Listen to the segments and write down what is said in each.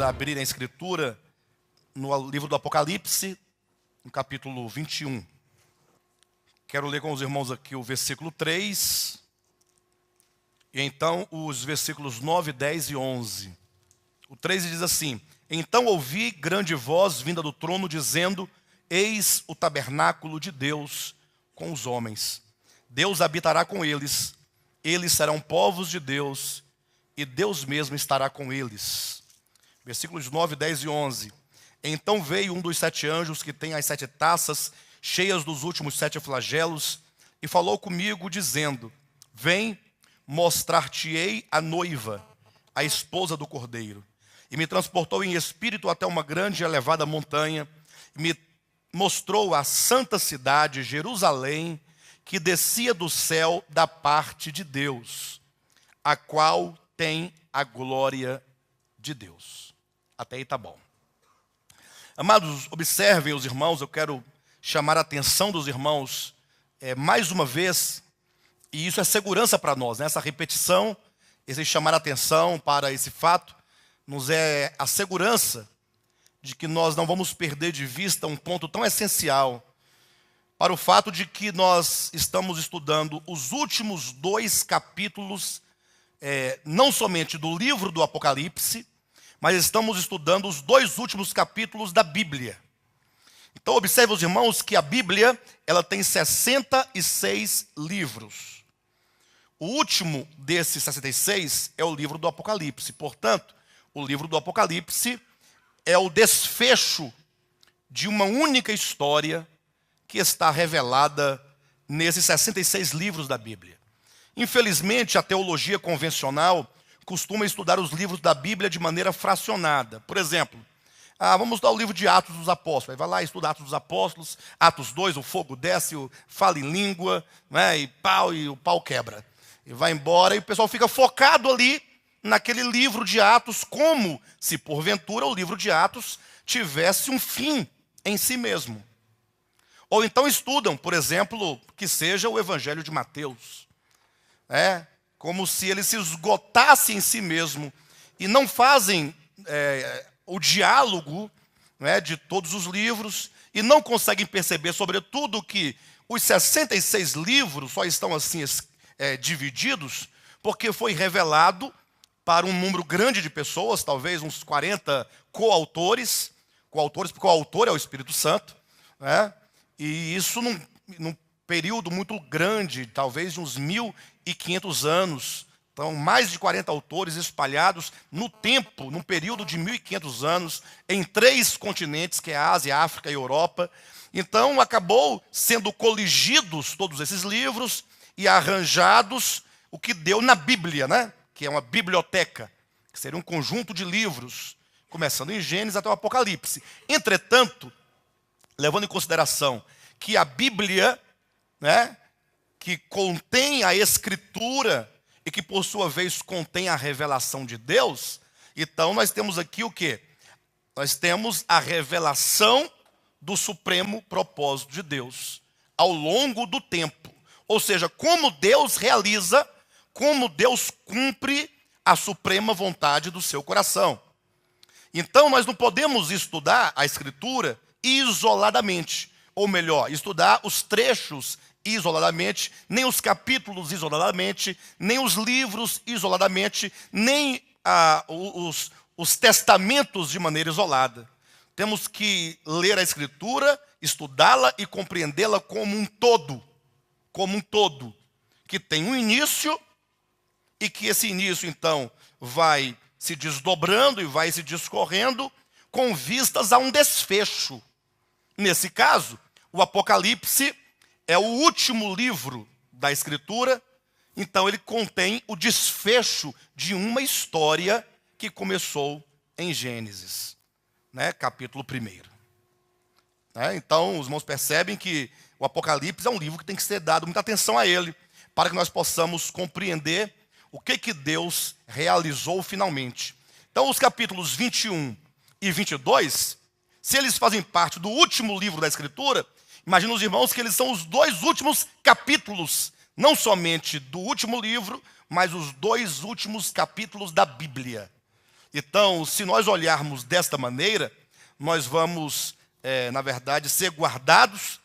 a abrir a Escritura no livro do Apocalipse, no capítulo 21. Quero ler com os irmãos aqui o versículo 3, e então os versículos 9, 10 e 11. O 3 diz assim: Então ouvi grande voz vinda do trono dizendo: Eis o tabernáculo de Deus com os homens. Deus habitará com eles, eles serão povos de Deus, e Deus mesmo estará com eles. Versículos 9, 10 e 11. Então veio um dos 7 anjos que tem as 7 taças cheias dos últimos 7 flagelos, e falou comigo dizendo: Vem, mostrar-te-ei a noiva, a esposa do Cordeiro. E me transportou em espírito até uma grande e elevada montanha, e me mostrou a santa cidade, Jerusalém, que descia do céu da parte de Deus, a qual tem a glória de Deus. Até aí tá bom. Amados, observem os irmãos, eu quero chamar a atenção dos irmãos mais uma vez, e isso é segurança para nós, né? Essa repetição, esse chamar a atenção para esse fato, nos é a segurança de que nós não vamos perder de vista um ponto tão essencial para o fato de que nós estamos estudando os últimos 2 capítulos, não somente do livro do Apocalipse, mas estamos estudando os 2 últimos capítulos da Bíblia. Então observe os irmãos que a Bíblia, ela tem 66 livros. O último desses 66 é o livro do Apocalipse. Portanto, o livro do Apocalipse é o desfecho de uma única história que está revelada nesses 66 livros da Bíblia. Infelizmente, a teologia convencional costuma estudar os livros da Bíblia de maneira fracionada. Por exemplo, vamos estudar o livro de Atos dos Apóstolos. Aí vai lá e estuda Atos dos Apóstolos, Atos 2, o fogo desce, fala em língua, né, e o pau quebra. E vai embora e o pessoal fica focado ali naquele livro de Atos, como se porventura o livro de Atos tivesse um fim em si mesmo. Ou então estudam, por exemplo, que seja o Evangelho de Mateus. Como se ele se esgotasse em si mesmo e não fazem o diálogo de todos os livros e não conseguem perceber, sobretudo, que os 66 livros só estão assim divididos porque foi revelado para um número grande de pessoas, talvez uns 40 coautores, porque o autor é o Espírito Santo, e isso num período muito grande, talvez de uns 1.500 anos. Então, mais de 40 autores espalhados no tempo, num período de 1.500 anos, em 3 continentes, que é a Ásia, a África e a Europa. Então, acabou sendo coligidos todos esses livros e arranjados o que deu na Bíblia, que é uma biblioteca, que seria um conjunto de livros, começando em Gênesis até o Apocalipse. Entretanto, levando em consideração que a Bíblia, que contém a Escritura e que, por sua vez, contém a revelação de Deus, então nós temos aqui o quê? Nós temos a revelação do supremo propósito de Deus ao longo do tempo. Ou seja, como Deus realiza, como Deus cumpre a suprema vontade do seu coração. Então, nós não podemos estudar a Escritura isoladamente, ou melhor, estudar os trechos isoladamente, nem os capítulos isoladamente, nem os livros isoladamente, nem os testamentos de maneira isolada. Temos que ler a Escritura, estudá-la e compreendê-la como um todo, que tem um início e que esse início, então, vai se desdobrando e vai se discorrendo com vistas a um desfecho. Nesse caso, o Apocalipse é o último livro da Escritura, então ele contém o desfecho de uma história que começou em Gênesis, capítulo 1. Então, os irmãos percebem que o Apocalipse é um livro que tem que ser dado muita atenção a ele, para que nós possamos compreender o que Deus realizou finalmente. Então, os capítulos 21 e 22, se eles fazem parte do último livro da Escritura, imagina os irmãos que eles são os 2 últimos capítulos, não somente do último livro, mas os 2 últimos capítulos da Bíblia. Então, se nós olharmos desta maneira, nós vamos, na verdade, ser guardados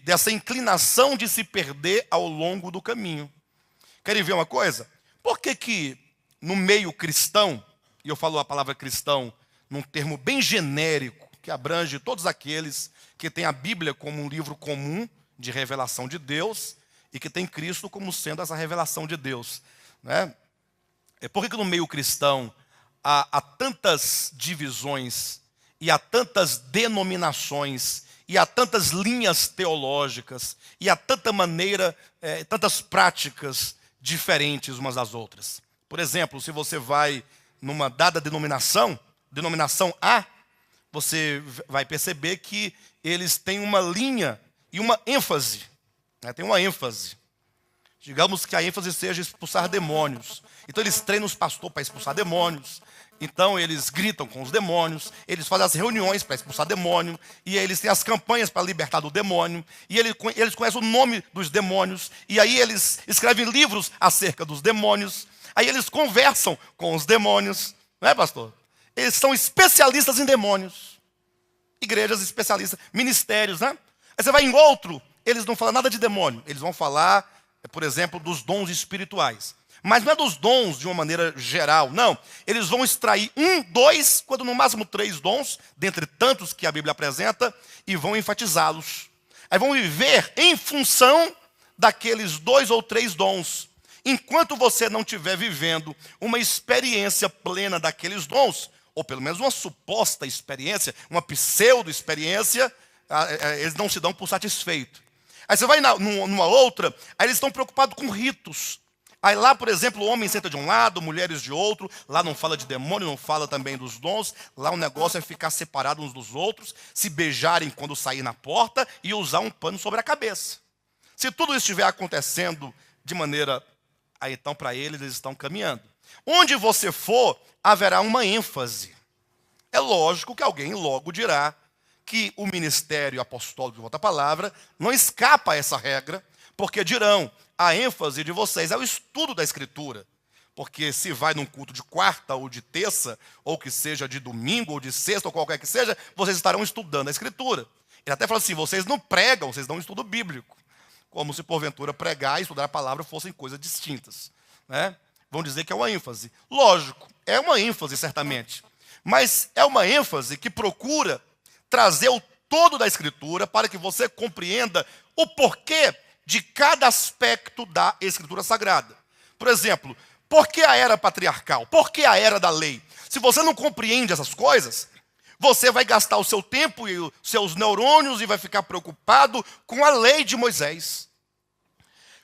dessa inclinação de se perder ao longo do caminho. Querem ver uma coisa? Por que no meio cristão, e eu falo a palavra cristão num termo bem genérico, que abrange todos aqueles que têm a Bíblia como um livro comum de revelação de Deus e que tem Cristo como sendo essa revelação de Deus, né? Por que no meio cristão há tantas divisões e há tantas denominações e há tantas linhas teológicas e há tanta maneira, tantas práticas diferentes umas das outras? Por exemplo, se você vai numa dada denominação A, você vai perceber que eles têm uma linha e uma ênfase, né? Tem uma ênfase. Digamos que a ênfase seja expulsar demônios. Então eles treinam os pastores para expulsar demônios. Então eles gritam com os demônios, eles fazem as reuniões para expulsar demônio, e eles têm as campanhas para libertar do demônio, e eles conhecem o nome dos demônios, e aí eles escrevem livros acerca dos demônios, aí eles conversam com os demônios, não é, pastor? Eles são especialistas em demônios, igrejas especialistas, ministérios, né? Aí você vai em outro, eles não falam nada de demônio, eles vão falar, por exemplo, dos dons espirituais. Mas não é dos dons de uma maneira geral, não. Eles vão extrair 1, 2, quando no máximo 3 dons, dentre tantos que a Bíblia apresenta, e vão enfatizá-los. Aí vão viver em função daqueles 2 ou 3 dons. Enquanto você não estiver vivendo uma experiência plena daqueles dons, ou pelo menos uma suposta experiência, uma pseudo-experiência, eles não se dão por satisfeito. Aí você vai numa outra, aí eles estão preocupados com ritos. Aí lá, por exemplo, o homem senta de um lado, mulheres de outro. Lá não fala de demônio, não fala também dos dons. Lá o negócio é ficar separado uns dos outros, se beijarem quando sair na porta e usar um pano sobre a cabeça. Se tudo isso estiver acontecendo de maneira... Aí então para eles estão caminhando. Onde você for, haverá uma ênfase. É lógico que alguém logo dirá que o ministério apostólico, de outra palavra, não escapa a essa regra, porque dirão... A ênfase de vocês é o estudo da Escritura. Porque se vai num culto de quarta ou de terça, ou que seja de domingo ou de sexta, ou qualquer que seja, vocês estarão estudando a Escritura. Ele até fala assim, vocês não pregam, vocês dão um estudo bíblico. Como se porventura pregar e estudar a palavra fossem coisas distintas, né? Vão dizer que é uma ênfase. Lógico, é uma ênfase certamente. Mas é uma ênfase que procura trazer o todo da Escritura para que você compreenda o porquê de cada aspecto da Escritura Sagrada. Por exemplo, por que a era patriarcal? Por que a era da lei? Se você não compreende essas coisas, você vai gastar o seu tempo e os seus neurônios e vai ficar preocupado com a lei de Moisés.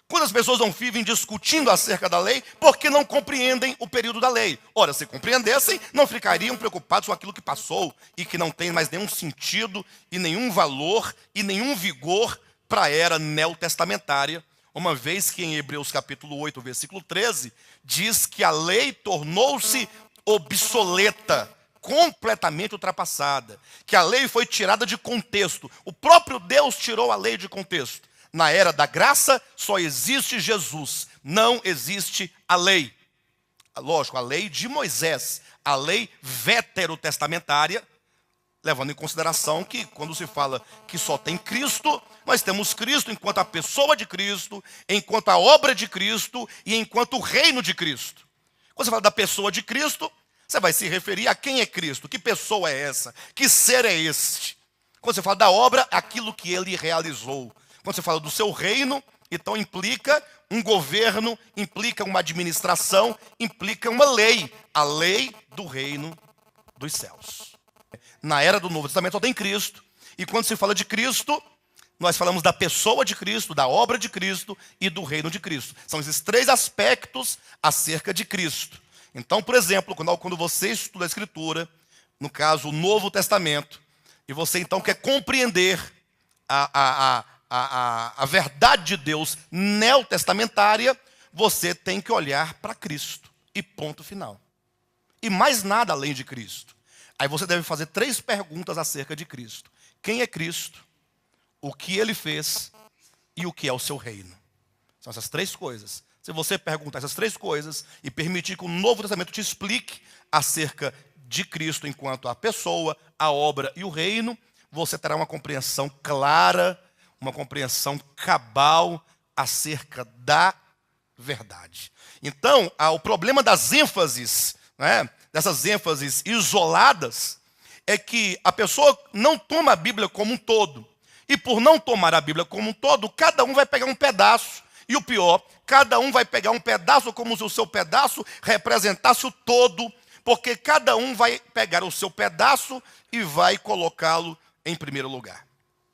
Quantas pessoas não vivem discutindo acerca da lei porque não compreendem o período da lei? Ora, se compreendessem, não ficariam preocupados com aquilo que passou e que não tem mais nenhum sentido e nenhum valor e nenhum vigor para a era neotestamentária, uma vez que em Hebreus capítulo 8, versículo 13, diz que a lei tornou-se obsoleta, completamente ultrapassada, que a lei foi tirada de contexto. O próprio Deus tirou a lei de contexto. Na era da graça só existe Jesus, não existe a lei. Lógico, a lei de Moisés, a lei veterotestamentária, levando em consideração que quando se fala que só tem Cristo, nós temos Cristo enquanto a pessoa de Cristo, enquanto a obra de Cristo e enquanto o reino de Cristo. Quando você fala da pessoa de Cristo, você vai se referir a quem é Cristo, que pessoa é essa, que ser é este. Quando você fala da obra, aquilo que ele realizou. Quando você fala do seu reino, então implica um governo, implica uma administração, implica uma lei, a lei do reino dos céus. Na era do Novo Testamento só tem Cristo. E quando se fala de Cristo, nós falamos da pessoa de Cristo, da obra de Cristo e do reino de Cristo. São esses 3 aspectos acerca de Cristo. Então, por exemplo, quando você estuda a Escritura, no caso o Novo Testamento, e você então quer compreender a verdade de Deus neotestamentária, você tem que olhar para Cristo. E ponto final. E mais nada além de Cristo. Aí você deve fazer 3 perguntas acerca de Cristo. Quem é Cristo? O que ele fez? E o que é o seu reino? São essas 3 coisas. Se você perguntar essas três coisas e permitir que o Novo Testamento te explique acerca de Cristo enquanto a pessoa, a obra e o reino, você terá uma compreensão clara, uma compreensão cabal acerca da verdade. Então, o problema das ênfases, né, dessas ênfases isoladas, é que a pessoa não toma a Bíblia como um todo. E por não tomar a Bíblia como um todo, cada um vai pegar um pedaço. E o pior, cada um vai pegar um pedaço como se o seu pedaço representasse o todo, porque cada um vai pegar o seu pedaço e vai colocá-lo em primeiro lugar.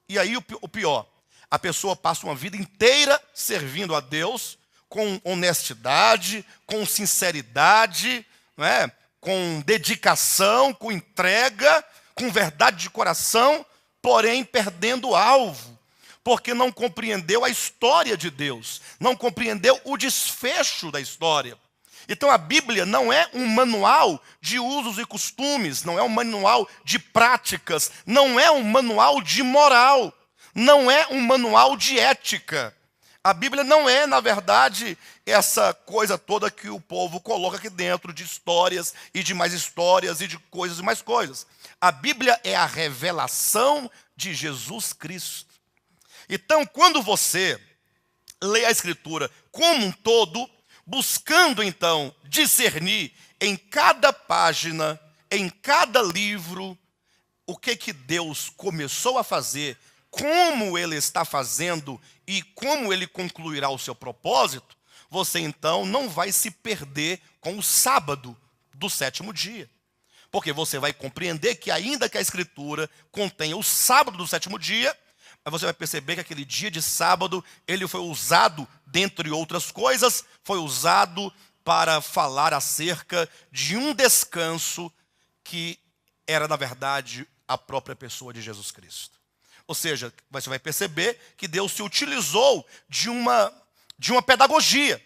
E aí o pior, a pessoa passa uma vida inteira servindo a Deus com honestidade, com sinceridade, não é? Com dedicação, com entrega, com verdade de coração, porém perdendo o alvo, porque não compreendeu a história de Deus, não compreendeu o desfecho da história. Então a Bíblia não é um manual de usos e costumes, não é um manual de práticas, não é um manual de moral, não é um manual de ética. A Bíblia não é, na verdade, essa coisa toda que o povo coloca aqui dentro de histórias e de mais histórias e de coisas e mais coisas. A Bíblia é a revelação de Jesus Cristo. Então, quando você lê a Escritura como um todo, buscando então discernir em cada página, em cada livro, o que Deus começou a fazer, como Ele está fazendo e como Ele concluirá o seu propósito, você então não vai se perder com o sábado do sétimo dia. Porque você vai compreender que ainda que a Escritura contenha o sábado do sétimo dia, mas você vai perceber que aquele dia de sábado, ele foi usado, dentre outras coisas, foi usado para falar acerca de um descanso que era, na verdade, a própria pessoa de Jesus Cristo. Ou seja, você vai perceber que Deus se utilizou de uma pedagogia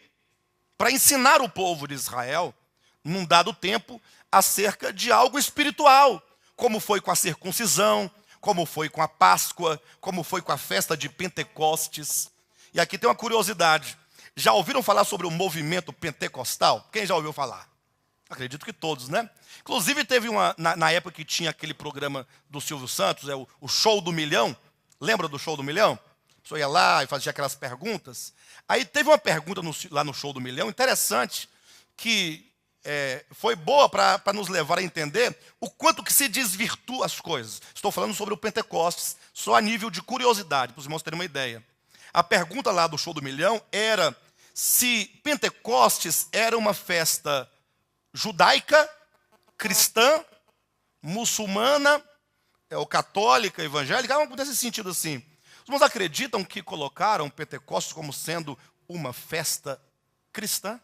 para ensinar o povo de Israel, num dado tempo, acerca de algo espiritual, como foi com a circuncisão, como foi com a Páscoa, como foi com a festa de Pentecostes. E aqui tem uma curiosidade. Já ouviram falar sobre o movimento pentecostal? Quem já ouviu falar? Acredito que todos, né? Inclusive teve na época que tinha aquele programa do Silvio Santos, o Show do Milhão. Lembra do Show do Milhão? A pessoa ia lá e fazia aquelas perguntas. Aí teve uma pergunta lá no Show do Milhão, interessante, que foi boa para nos levar a entender o quanto que se desvirtua as coisas. Estou falando sobre o Pentecostes, só a nível de curiosidade, para os irmãos terem uma ideia. A pergunta lá do Show do Milhão era se Pentecostes era uma festa judaica, cristã, muçulmana, ou católica, evangélica, algo desse sentido assim. Os irmãos acreditam que colocaram Pentecostes como sendo uma festa cristã?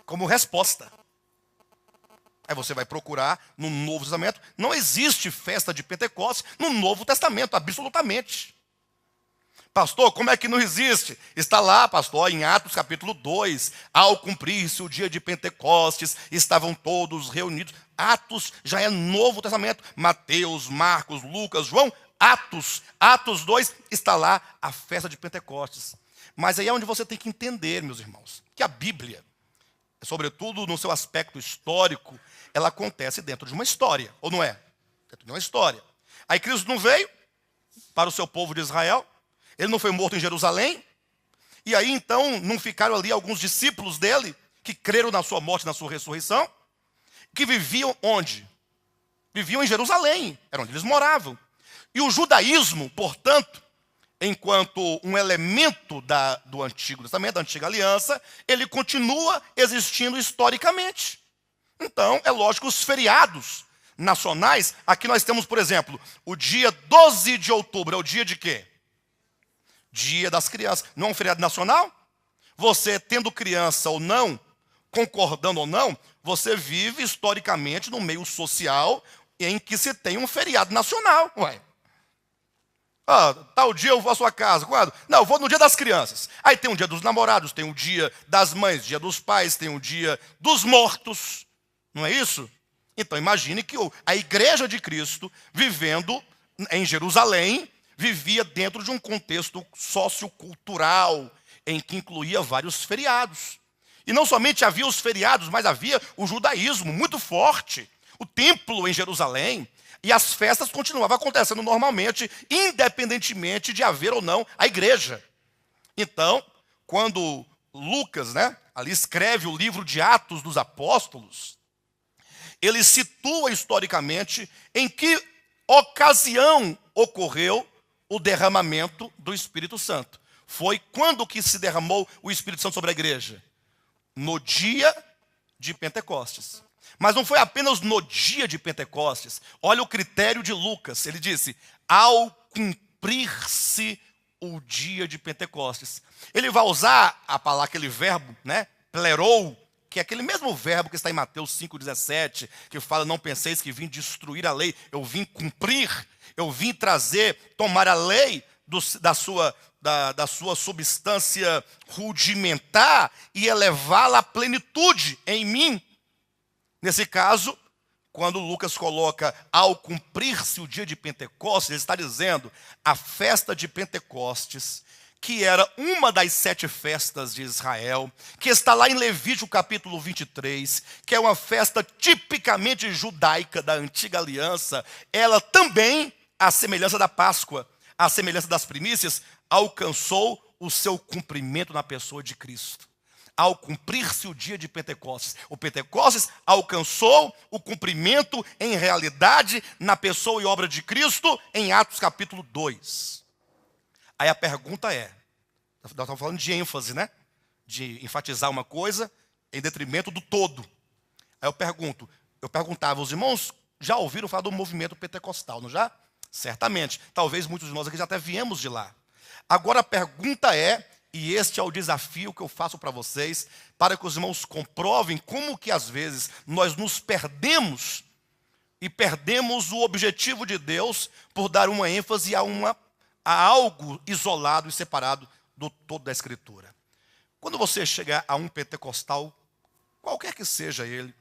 Como resposta. Aí você vai procurar no Novo Testamento. Não existe festa de Pentecostes no Novo Testamento, absolutamente. Pastor, como é que não existe? Está lá, pastor, em Atos capítulo 2. Ao cumprir-se o dia de Pentecostes, estavam todos reunidos. Atos já é Novo Testamento. Mateus, Marcos, Lucas, João, Atos. Atos 2 está lá a festa de Pentecostes. Mas aí é onde você tem que entender, meus irmãos, que a Bíblia, sobretudo no seu aspecto histórico, ela acontece dentro de uma história, ou não é? Dentro de uma história. Aí Cristo não veio para o seu povo de Israel, ele não foi morto em Jerusalém, e aí então não ficaram ali alguns discípulos dele, que creram na sua morte e na sua ressurreição, que viviam onde? Viviam em Jerusalém, era onde eles moravam. E o judaísmo, portanto, enquanto um elemento do Antigo Testamento, da Antiga Aliança, ele continua existindo historicamente. Então, é lógico, os feriados nacionais, aqui nós temos, por exemplo, o dia 12 de outubro, é o dia de quê? Dia das crianças. Não é um feriado nacional? Você, tendo criança ou não, concordando ou não, você vive historicamente no meio social em que se tem um feriado nacional. Ué. Tal dia eu vou à sua casa. Quando? Não, eu vou no dia das crianças. Aí tem o dia dos namorados, tem o dia das mães, dia dos pais, tem o dia dos mortos. Não é isso? Então imagine que a igreja de Cristo, vivendo em Jerusalém, vivia dentro de um contexto sociocultural em que incluía vários feriados. E não somente havia os feriados, mas havia o judaísmo muito forte, o templo em Jerusalém, e as festas continuavam acontecendo normalmente, independentemente de haver ou não a igreja. Então, quando Lucas, ali escreve o livro de Atos dos Apóstolos, ele situa historicamente em que ocasião ocorreu o derramamento do Espírito Santo. Foi quando que se derramou o Espírito Santo sobre a igreja? No dia de Pentecostes. Mas não foi apenas no dia de Pentecostes. Olha o critério de Lucas. Ele disse, ao cumprir-se o dia de Pentecostes. Ele vai usar a palavra, aquele verbo, plerou, que é aquele mesmo verbo que está em Mateus 5,17, que fala, não penseis que vim destruir a lei, eu vim cumprir, eu vim trazer, tomar a lei da sua substância rudimentar e elevá-la à plenitude em mim. Nesse caso, quando Lucas coloca, ao cumprir-se o dia de Pentecostes, ele está dizendo, a festa de Pentecostes, que era uma das 7 festas de Israel, que está lá em Levítico capítulo 23, que é uma festa tipicamente judaica da antiga aliança, ela também, à semelhança da Páscoa, à semelhança das primícias, alcançou o seu cumprimento na pessoa de Cristo. Ao cumprir-se o dia de Pentecostes, o Pentecostes alcançou o cumprimento em realidade na pessoa e obra de Cristo em Atos capítulo 2. Aí a pergunta é, nós estamos falando de ênfase, de enfatizar uma coisa em detrimento do todo. Aí eu perguntava aos irmãos, já ouviram falar do movimento pentecostal, não já? Certamente, talvez muitos de nós aqui já até viemos de lá. Agora a pergunta é, e este é o desafio que eu faço para vocês, para que os irmãos comprovem como que às vezes nós nos perdemos e perdemos o objetivo de Deus por dar uma ênfase a algo isolado e separado do todo da Escritura. Quando você chegar a um pentecostal, qualquer que seja ele,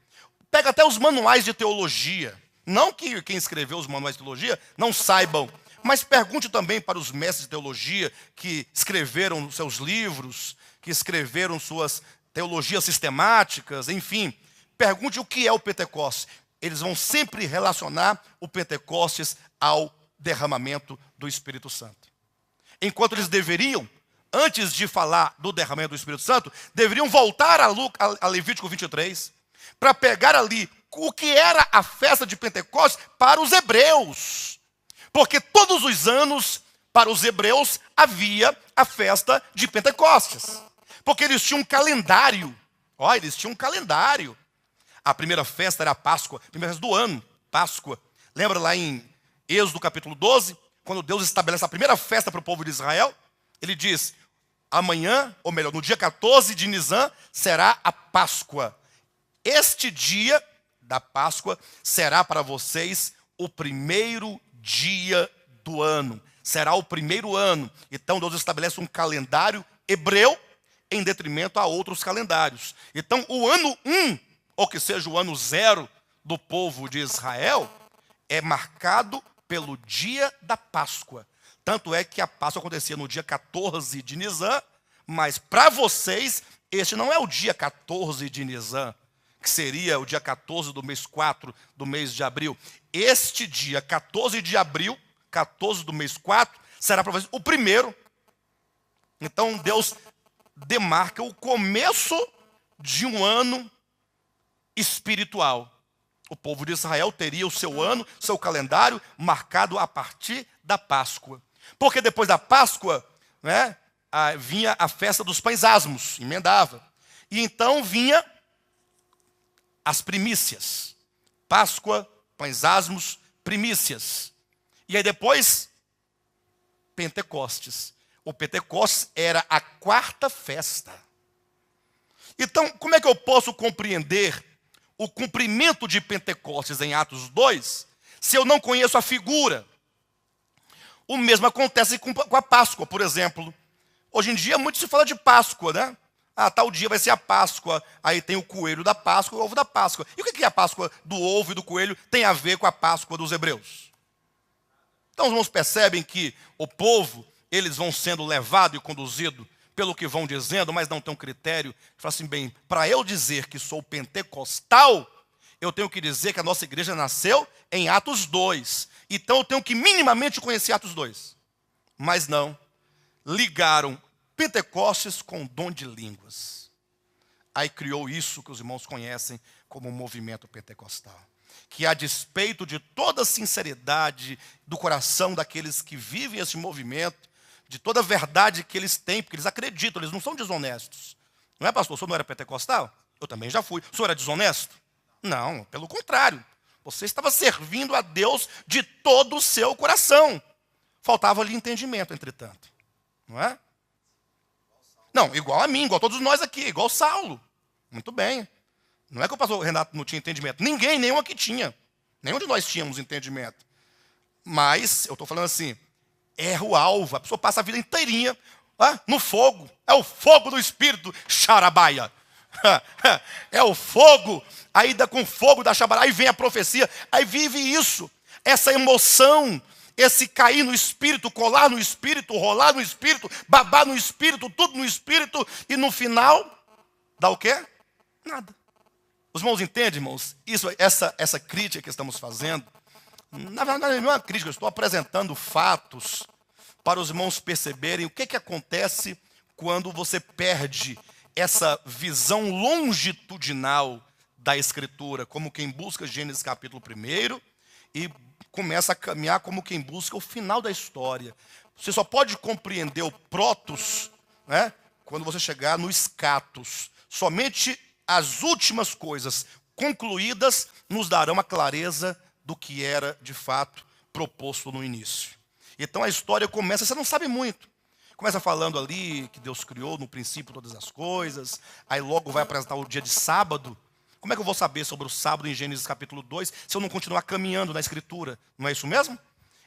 pega até os manuais de teologia, não que quem escreveu os manuais de teologia não saibam, mas pergunte também para os mestres de teologia que escreveram seus livros, que escreveram suas teologias sistemáticas, enfim. Pergunte o que é o Pentecostes. Eles vão sempre relacionar o Pentecostes ao derramamento do Espírito Santo. Enquanto eles deveriam, antes de falar do derramamento do Espírito Santo, deveriam voltar a Levítico 23, para pegar ali o que era a festa de Pentecostes para os hebreus. Porque todos os anos, para os hebreus, havia a festa de Pentecostes. Porque eles tinham um calendário. Eles tinham um calendário. A primeira festa era a Páscoa, a primeira festa do ano, Páscoa. Lembra lá em Êxodo capítulo 12, quando Deus estabelece a primeira festa para o povo de Israel? Ele diz, amanhã, ou melhor, no dia 14 de Nisan, será a Páscoa. Este dia da Páscoa será para vocês o primeiro dia do ano. Será o primeiro ano. Então Deus estabelece um calendário hebreu em detrimento a outros calendários. Então o ano 1, ou que seja o ano 0 do povo de Israel, é marcado pelo dia da Páscoa. Tanto é que a Páscoa acontecia no dia 14 de Nisan, mas para vocês, este não é o dia 14 de Nisan, que seria o dia 14 do mês 4 do mês de abril. Este dia, 14 de abril, 14 do mês 4, será para vocês o primeiro. Então Deus demarca o começo de um ano espiritual. O povo de Israel teria o seu ano, seu calendário, marcado a partir da Páscoa. Porque depois da Páscoa, vinha a festa dos pães asmos, emendava. E então vinha as primícias. Páscoa, pães asmos, primícias. E aí depois, Pentecostes. O Pentecostes era a 4ª festa. Então, como é que eu posso compreender o cumprimento de Pentecostes em Atos 2, se eu não conheço a figura? O mesmo acontece com a Páscoa, por exemplo. Hoje em dia, muito se fala de Páscoa, tal dia vai ser a Páscoa, aí tem o coelho da Páscoa e o ovo da Páscoa. E o que a Páscoa do ovo e do coelho tem a ver com a Páscoa dos hebreus? Então os irmãos percebem que o povo, eles vão sendo levado e conduzido pelo que vão dizendo, mas não tem um critério. Fala assim, bem, para eu dizer que sou pentecostal, eu tenho que dizer que a nossa igreja nasceu em Atos 2. Então eu tenho que minimamente conhecer Atos 2. Mas não, ligaram Pentecostes com dom de línguas. Aí criou isso que os irmãos conhecem como o movimento pentecostal. Que a despeito de toda a sinceridade do coração daqueles que vivem esse movimento, de toda a verdade que eles têm, porque eles acreditam, eles não são desonestos. Não é, pastor? O senhor não era pentecostal? Eu também já fui. O senhor era desonesto? Não, pelo contrário. Você estava servindo a Deus de todo o seu coração. Faltava-lhe entendimento, entretanto. Não é? Não, igual a mim, igual a todos nós aqui, igual Saulo. Muito bem. Não é que o pastor Renato não tinha entendimento. Ninguém, nenhum aqui tinha. Nenhum de nós tínhamos entendimento. Mas, eu estou falando assim, erra o alvo. A pessoa passa a vida inteirinha no fogo. É o fogo do Espírito, xarabaia. É o fogo. Aí dá com fogo da xarabaia. Aí vem a profecia. Aí vive isso. Essa emoção. Esse cair no Espírito, colar no Espírito, rolar no Espírito, babar no Espírito, tudo no Espírito. E no final, dá o quê? Nada. Os irmãos entendem, irmãos? Essa crítica que estamos fazendo, na verdade não é uma crítica, eu estou apresentando fatos para os irmãos perceberem o que acontece quando você perde essa visão longitudinal da Escritura, como quem busca Gênesis capítulo 1 e começa a caminhar como quem busca o final da história. Você só pode compreender o protos, né, quando você chegar no escatos. Somente as últimas coisas concluídas nos darão a clareza do que era, de fato, proposto no início. Então a história começa, você não sabe muito. Começa falando ali que Deus criou no princípio todas as coisas, aí logo vai apresentar o dia de sábado. Como é que eu vou saber sobre o sábado em Gênesis capítulo 2 se eu não continuar caminhando na Escritura? Não é isso mesmo?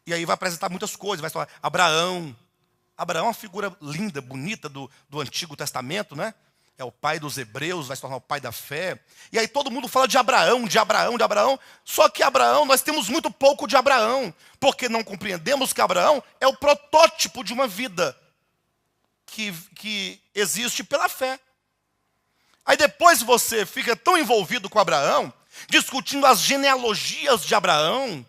E aí vai apresentar muitas coisas, vai falar Abraão. Abraão é uma figura linda, bonita do Antigo Testamento, né? É o pai dos hebreus, vai se tornar o pai da fé. E aí todo mundo fala de Abraão, de Abraão, de Abraão. Só que Abraão, nós temos muito pouco de Abraão. Porque não compreendemos que Abraão é o protótipo de uma vida que existe pela fé. Aí depois você fica tão envolvido com Abraão, discutindo as genealogias de Abraão,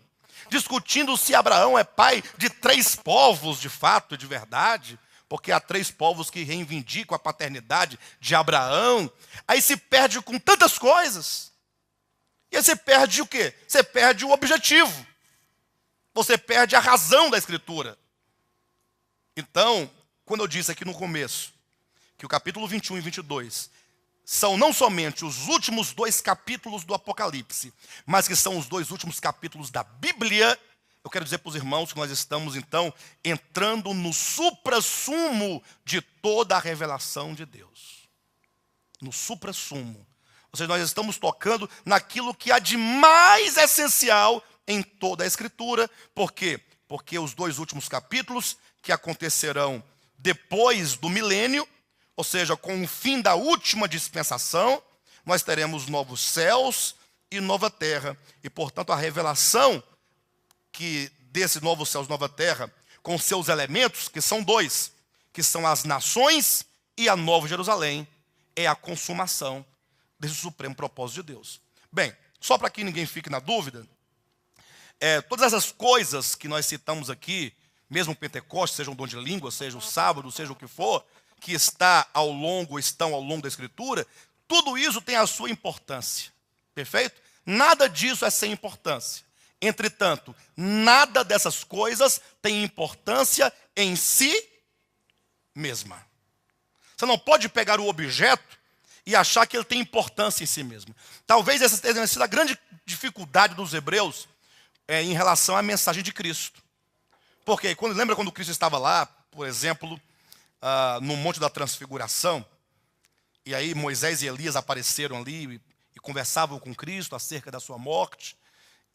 discutindo se Abraão é pai de 3 povos, de fato, de verdade, porque há 3 povos que reivindicam a paternidade de Abraão. Aí se perde com tantas coisas. E aí você perde o quê? Você perde o objetivo. Você perde a razão da Escritura. Então, quando eu disse aqui no começo, que o capítulo 21 e 22 são não somente os últimos 2 capítulos do Apocalipse, mas que são os 2 últimos capítulos da Bíblia, eu quero dizer para os irmãos que nós estamos, então, entrando no suprassumo de toda a revelação de Deus. No suprassumo. Ou seja, nós estamos tocando naquilo que há de mais essencial em toda a Escritura. Por quê? Porque os 2 últimos capítulos, que acontecerão depois do milênio, ou seja, com o fim da última dispensação, nós teremos novos céus e nova terra. E, portanto, a revelação que desse novo céus, nova terra, com seus elementos, que são 2, que são as nações e a Nova Jerusalém, é a consumação desse supremo propósito de Deus. Bem, só para que ninguém fique na dúvida, todas essas coisas que nós citamos aqui, mesmo o Pentecostes, seja um dom de língua, seja o sábado, seja o que for, que estão ao longo da Escritura, tudo isso tem a sua importância. Perfeito? Nada disso é sem importância. Entretanto, nada dessas coisas tem importância em si mesma. Você não pode pegar o objeto e achar que ele tem importância em si mesmo. Talvez essa tenha sido a grande dificuldade dos hebreus em relação à mensagem de Cristo. Porque lembra quando Cristo estava lá, por exemplo, no Monte da Transfiguração, e aí Moisés e Elias apareceram ali e conversavam com Cristo acerca da sua morte,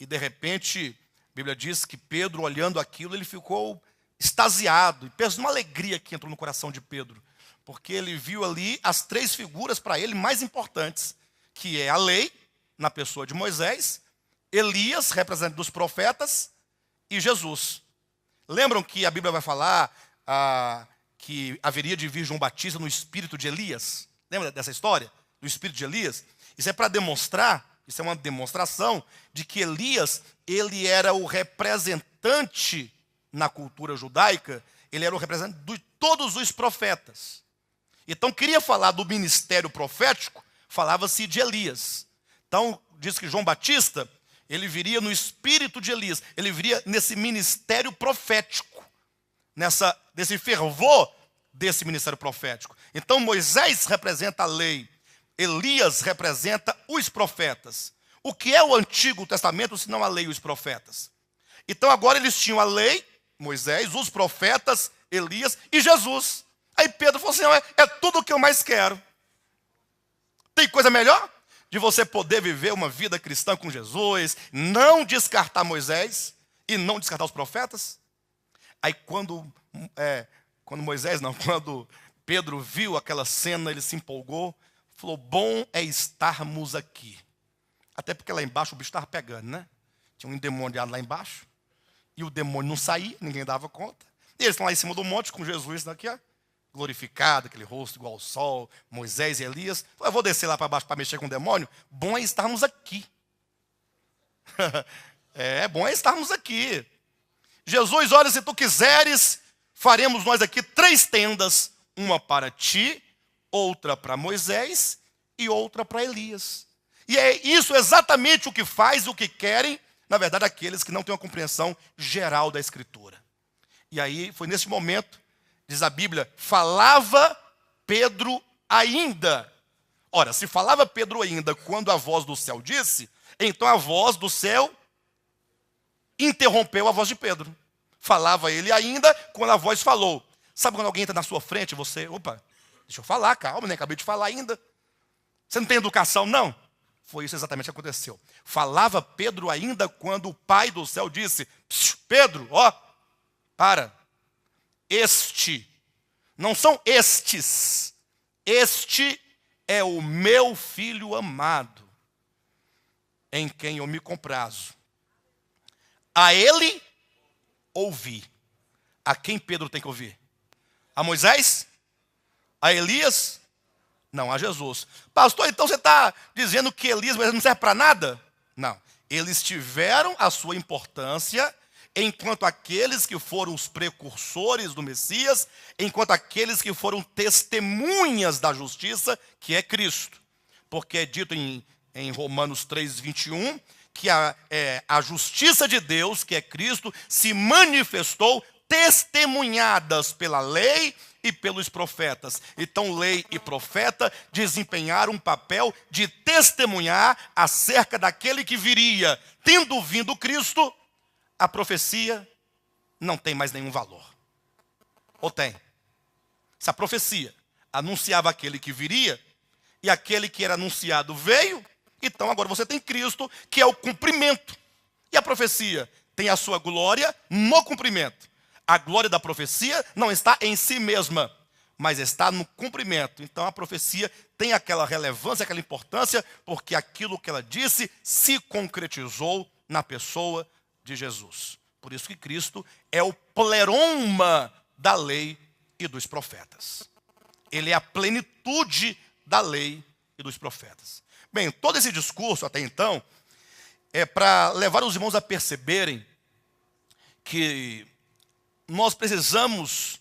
e de repente, a Bíblia diz que Pedro, olhando aquilo, ele ficou extasiado, e pensa numa alegria que entrou no coração de Pedro, porque ele viu ali as 3 figuras para ele mais importantes, que é a lei, na pessoa de Moisés, Elias, representante dos profetas, e Jesus. Lembram que a Bíblia vai falar que haveria de vir João Batista no espírito de Elias. Lembra dessa história? Do espírito de Elias? Isso é para demonstrar, isso é uma demonstração de que Elias, ele era o representante na cultura judaica, ele era o representante de todos os profetas. Então, queria falar do ministério profético, falava-se de Elias. Então, diz que João Batista, ele viria no espírito de Elias, ele viria nesse ministério profético, nesse fervor desse ministério profético. Então, Moisés representa a lei, Elias representa os profetas. O que é o Antigo Testamento, se não a lei e os profetas? Então, agora eles tinham a lei, Moisés, os profetas, Elias e Jesus. Aí Pedro falou assim, é tudo o que eu mais quero. Tem coisa melhor? De você poder viver uma vida cristã com Jesus, não descartar Moisés e não descartar os profetas? Aí quando Pedro viu aquela cena, ele se empolgou, falou, bom é estarmos aqui. Até porque lá embaixo o bicho estava pegando, né? Tinha um endemoniado lá embaixo, e o demônio não saía, ninguém dava conta. E eles estão lá em cima do monte com Jesus daqui, ó, glorificado, aquele rosto igual ao sol, Moisés e Elias. Eu vou descer lá para baixo para mexer com o demônio? Bom é estarmos aqui. Bom é estarmos aqui. Jesus, olha, se tu quiseres, faremos nós aqui 3 tendas, uma para ti, outra para Moisés e outra para Elias. E é isso exatamente o que faz, o que querem, na verdade, aqueles que não têm uma compreensão geral da Escritura. E aí, foi nesse momento, diz a Bíblia, falava Pedro ainda. Ora, se falava Pedro ainda quando a voz do céu disse, então a voz do céu interrompeu a voz de Pedro. Falava ele ainda quando a voz falou. Sabe quando alguém entra na sua frente, você, opa, deixa eu falar, calma, nem acabei de falar ainda. Você não tem educação, não? Foi isso exatamente que aconteceu. Falava Pedro ainda quando o Pai do céu disse, Pedro, para. Este, não são estes, este é o meu filho amado, em quem eu me comprazo. A ele ouvi. A quem Pedro tem que ouvir? A Moisés? A Elias? Não, a Jesus. Pastor, então você está dizendo que Elias não serve para nada? Não. Eles tiveram a sua importância enquanto aqueles que foram os precursores do Messias, enquanto aqueles que foram testemunhas da justiça, que é Cristo. Porque é dito em Romanos 3:21, que a justiça de Deus, que é Cristo, se manifestou testemunhadas pela lei e pelos profetas. Então, lei e profeta desempenharam um papel de testemunhar acerca daquele que viria. Tendo vindo Cristo, a profecia não tem mais nenhum valor. Ou tem? Se a profecia anunciava aquele que viria, e aquele que era anunciado veio, então agora você tem Cristo, que é o cumprimento. E a profecia tem a sua glória no cumprimento. A glória da profecia não está em si mesma, mas está no cumprimento. Então a profecia tem aquela relevância, aquela importância, porque aquilo que ela disse se concretizou na pessoa de Jesus. Por isso que Cristo é o pleroma da lei e dos profetas. Ele é a plenitude da lei e dos profetas. Bem, todo esse discurso até então é para levar os irmãos a perceberem que nós precisamos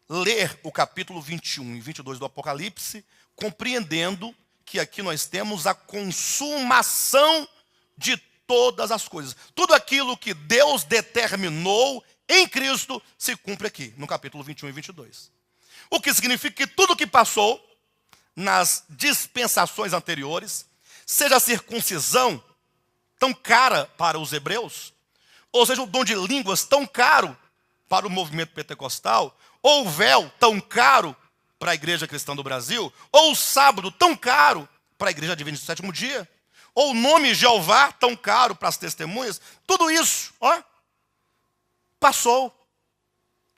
ler o capítulo 21 e 22 do Apocalipse, compreendendo que aqui nós temos a consumação de todas as coisas. Tudo aquilo que Deus determinou em Cristo se cumpre aqui, no capítulo 21 e 22. O que significa que tudo que passou nas dispensações anteriores, seja a circuncisão tão cara para os hebreus, ou seja, o dom de línguas tão caro para o movimento pentecostal, ou o véu tão caro para a igreja cristã do Brasil, ou o sábado tão caro para a igreja adventista do sétimo dia, ou o nome Jeová tão caro para as testemunhas, tudo isso, passou.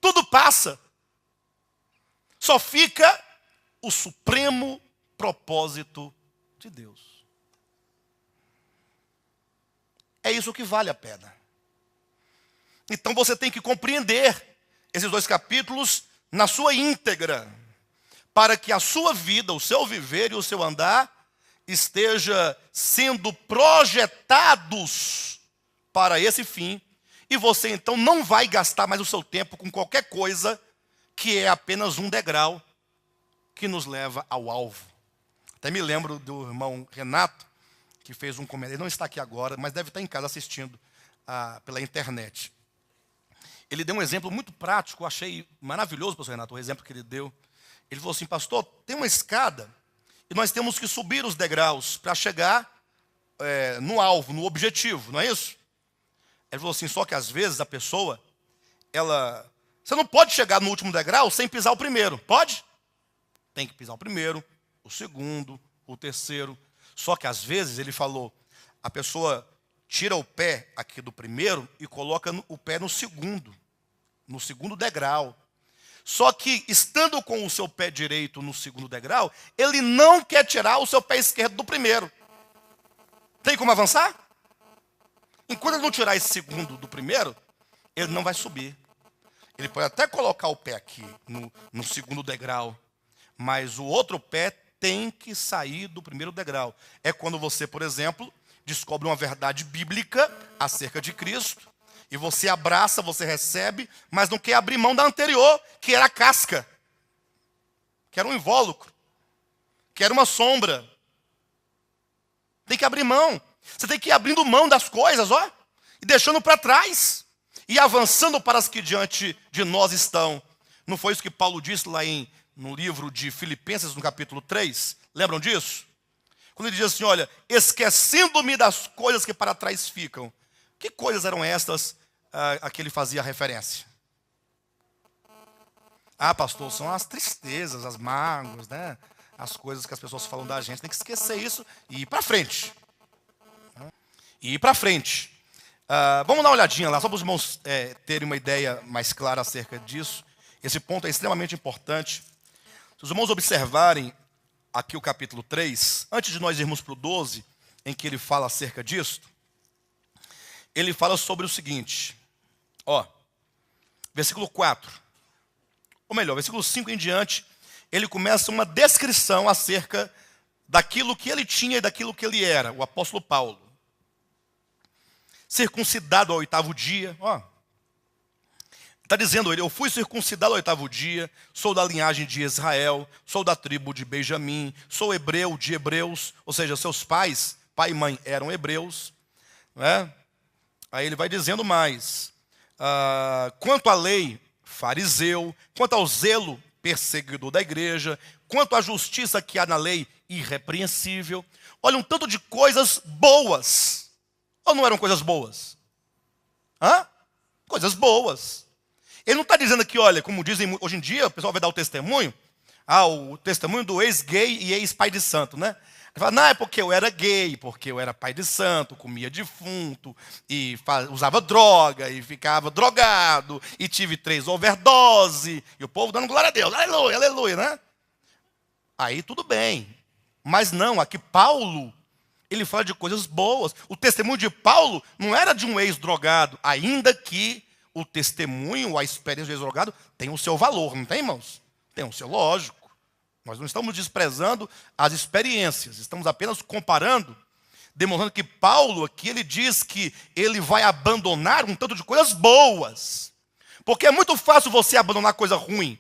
Tudo passa. Só fica o supremo propósito de Deus. É isso que vale a pena. Então você tem que compreender esses 2 capítulos na sua íntegra, para que a sua vida, o seu viver e o seu andar esteja sendo projetados para esse fim, e você então não vai gastar mais o seu tempo com qualquer coisa que é apenas um degrau que nos leva ao alvo. Até me lembro do irmão Renato, que fez um comentário, ele não está aqui agora, mas deve estar em casa assistindo pela internet. Ele deu um exemplo muito prático, eu achei maravilhoso, pastor Renato, o exemplo que ele deu. Ele falou assim: pastor, tem uma escada e nós temos que subir os degraus para chegar no alvo, no objetivo, não é isso? Ele falou assim: só que às vezes a pessoa, você não pode chegar no último degrau sem pisar o primeiro, pode? Tem que pisar o primeiro, o segundo, o terceiro. Só que às vezes, ele falou, a pessoa tira o pé aqui do primeiro e coloca o pé no segundo degrau. Só que, estando com o seu pé direito no segundo degrau, ele não quer tirar o seu pé esquerdo do primeiro. Tem como avançar? Enquanto ele não tirar esse segundo do primeiro, ele não vai subir. Ele pode até colocar o pé aqui no segundo degrau, mas o outro pé tem que sair do primeiro degrau. É quando você, por exemplo, descobre uma verdade bíblica acerca de Cristo, e você abraça, você recebe, mas não quer abrir mão da anterior, que era a casca, que era um invólucro, que era uma sombra. Tem que abrir mão. Você tem que ir abrindo mão das coisas, e deixando para trás, e avançando para as que diante de nós estão. Não foi isso que Paulo disse lá no livro de Filipenses, no capítulo 3? Lembram disso? Quando ele diz assim: olha, esquecendo-me das coisas que para trás ficam. Que coisas eram estas a que ele fazia referência? Pastor, são as tristezas, as mágoas, né? As coisas que as pessoas falam da gente. Tem que esquecer isso e ir para frente. Vamos dar uma olhadinha lá, só para os irmãos terem uma ideia mais clara acerca disso. Esse ponto é extremamente importante. Se os irmãos observarem aqui o capítulo 3, antes de nós irmos para o 12, em que ele fala acerca disso, ele fala sobre o seguinte, versículo 4, ou melhor, versículo 5 em diante, ele começa uma descrição acerca daquilo que ele tinha e daquilo que ele era, o apóstolo Paulo. Circuncidado ao 8º dia, está dizendo ele: eu fui circuncidado ao 8º dia, sou da linhagem de Israel, sou da tribo de Benjamim, sou hebreu de hebreus, ou seja, seus pais, pai e mãe, eram hebreus. Né? Aí ele vai dizendo mais: quanto à lei, fariseu, quanto ao zelo, perseguidor da igreja, quanto à justiça que há na lei, irrepreensível. Olha, um tanto de coisas boas. Ou não eram coisas boas? Coisas boas. Ele não está dizendo aqui, olha, como dizem hoje em dia, o pessoal vai dar o testemunho, o testemunho do ex-gay e ex-pai de santo, né? Ele fala: não, é porque eu era gay, porque eu era pai de santo, comia defunto, e usava droga, e ficava drogado, e tive 3 overdose, e o povo dando glória a Deus, aleluia, aleluia, né? Aí tudo bem. Mas não, aqui Paulo, ele fala de coisas boas. O testemunho de Paulo não era de um ex-drogado, ainda que o testemunho, a experiência do ex-drogado tem o seu valor, não tem, irmãos? Tem o seu, lógico. Nós não estamos desprezando as experiências, estamos apenas comparando, demonstrando que Paulo aqui, ele diz que ele vai abandonar um tanto de coisas boas. Porque é muito fácil você abandonar coisa ruim,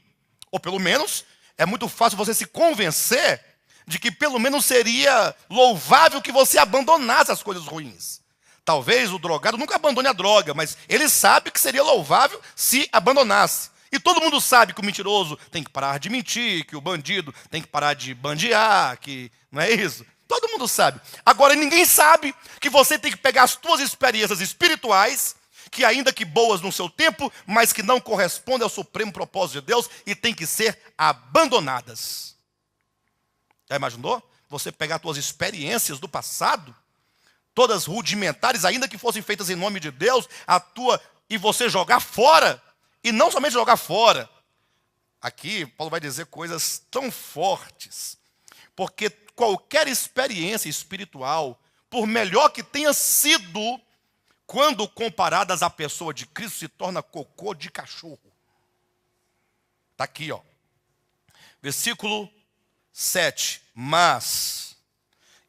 ou pelo menos é muito fácil você se convencer de que pelo menos seria louvável que você abandonasse as coisas ruins. Talvez o drogado nunca abandone a droga, mas ele sabe que seria louvável se abandonasse. E todo mundo sabe que o mentiroso tem que parar de mentir, que o bandido tem que parar de bandear, que não é isso? Todo mundo sabe. Agora, ninguém sabe que você tem que pegar as suas experiências espirituais, que ainda que boas no seu tempo, mas que não correspondem ao supremo propósito de Deus e tem que ser abandonadas. Já imaginou? Você pegar as suas experiências do passado, todas rudimentares, ainda que fossem feitas em nome de Deus, e você jogar fora, e não somente jogar fora. Aqui, Paulo vai dizer coisas tão fortes, porque qualquer experiência espiritual, por melhor que tenha sido, quando comparadas à pessoa de Cristo, se torna cocô de cachorro. Está aqui, ó. Versículo 7. Mas,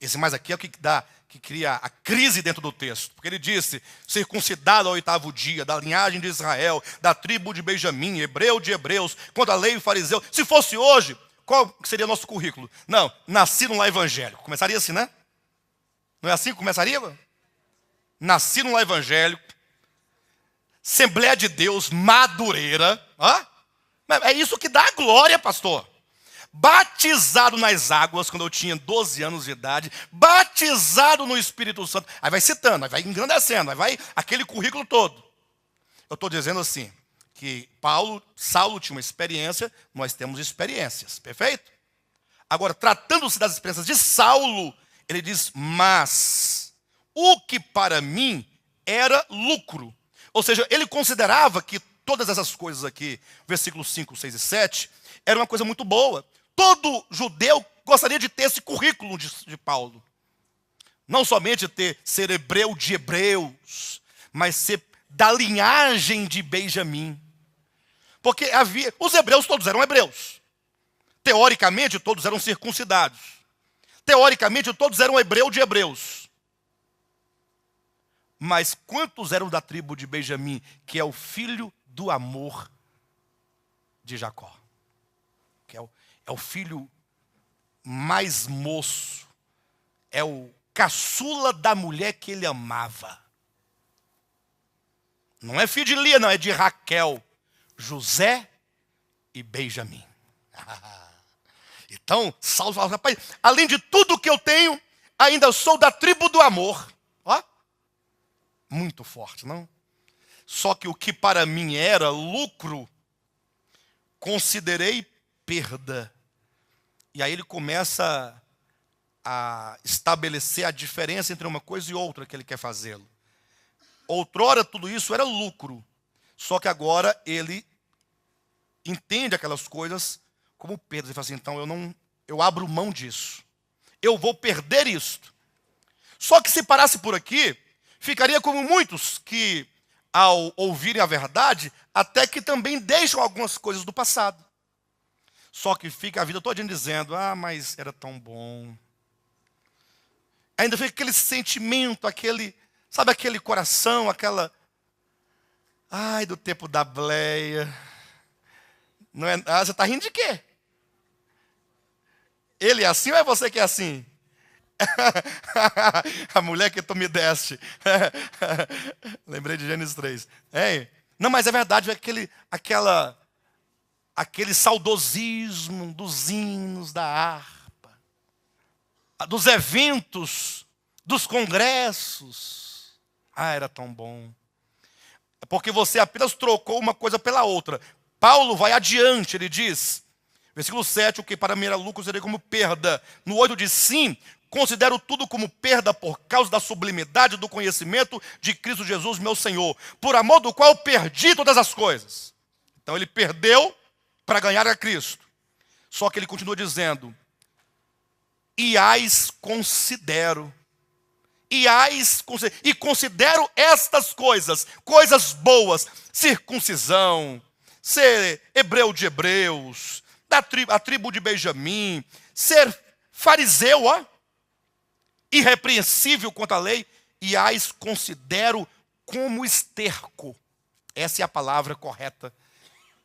esse mais aqui é o que cria a crise dentro do texto. Porque ele disse, circuncidado ao 8º dia, da linhagem de Israel, da tribo de Benjamim, hebreu de hebreus, quanto à lei e fariseu. Se fosse hoje, qual seria o nosso currículo? Não, nasci no lar evangélico. Começaria assim, né? Não é assim que começaria? Nasci no lar evangélico, Assembleia de Deus, Madureira. É isso que dá a glória, pastor. Batizado nas águas quando eu tinha 12 anos de idade, batizado no Espírito Santo. Aí vai citando, aí vai engrandecendo, aí vai aquele currículo todo. Eu estou dizendo assim, que Saulo tinha uma experiência, nós temos experiências, perfeito? Agora, tratando-se das experiências de Saulo, ele diz, mas o que para mim era lucro. Ou seja, ele considerava que todas essas coisas aqui, versículos 5, 6 e 7, era uma coisa muito boa. Todo judeu gostaria de ter esse currículo de Paulo. Não somente ser hebreu de hebreus, mas ser da linhagem de Benjamim. Porque os hebreus todos eram hebreus. Teoricamente, todos eram circuncidados. Teoricamente, todos eram hebreu de hebreus. Mas quantos eram da tribo de Benjamim, que é o filho do amor de Jacó? Que é o filho mais moço. É o caçula da mulher que ele amava. Não é filho de Lia, não, é de Raquel, José e Benjamim. Então, Saulo fala, rapaz, além de tudo que eu tenho, ainda sou da tribo do amor. Ó, muito forte, não? Só que o que para mim era lucro, considerei perda. E aí ele começa a estabelecer a diferença entre uma coisa e outra que ele quer fazê-lo. Outrora tudo isso era lucro, só que agora ele entende aquelas coisas como perda. Ele fala assim, então eu abro mão disso. Eu vou perder isto. Só que se parasse por aqui, ficaria como muitos que, ao ouvirem a verdade, até que também deixam algumas coisas do passado. Só que fica a vida toda dizendo, mas era tão bom. Ainda fica aquele sentimento, sabe aquele coração, do tempo da bleia. Não é, você está rindo de quê? Ele é assim ou é você que é assim? A mulher que tu me deste. Lembrei de Gênesis 3. Não, mas é verdade, aquele saudosismo dos hinos, da harpa, dos eventos, dos congressos. Era tão bom. É porque você apenas trocou uma coisa pela outra. Paulo vai adiante, ele diz, versículo 7, o que para mim era lucro seria como perda. No 8 diz, sim, considero tudo como perda por causa da sublimidade do conhecimento de Cristo Jesus, meu Senhor, por amor do qual perdi todas as coisas. Então ele perdeu para ganhar a Cristo. Só que ele continua dizendo, e considero estas coisas boas, circuncisão, ser hebreu de hebreus, a tribo de Benjamim, ser fariseu, irrepreensível quanto à lei, e as considero como esterco. Essa é a palavra correta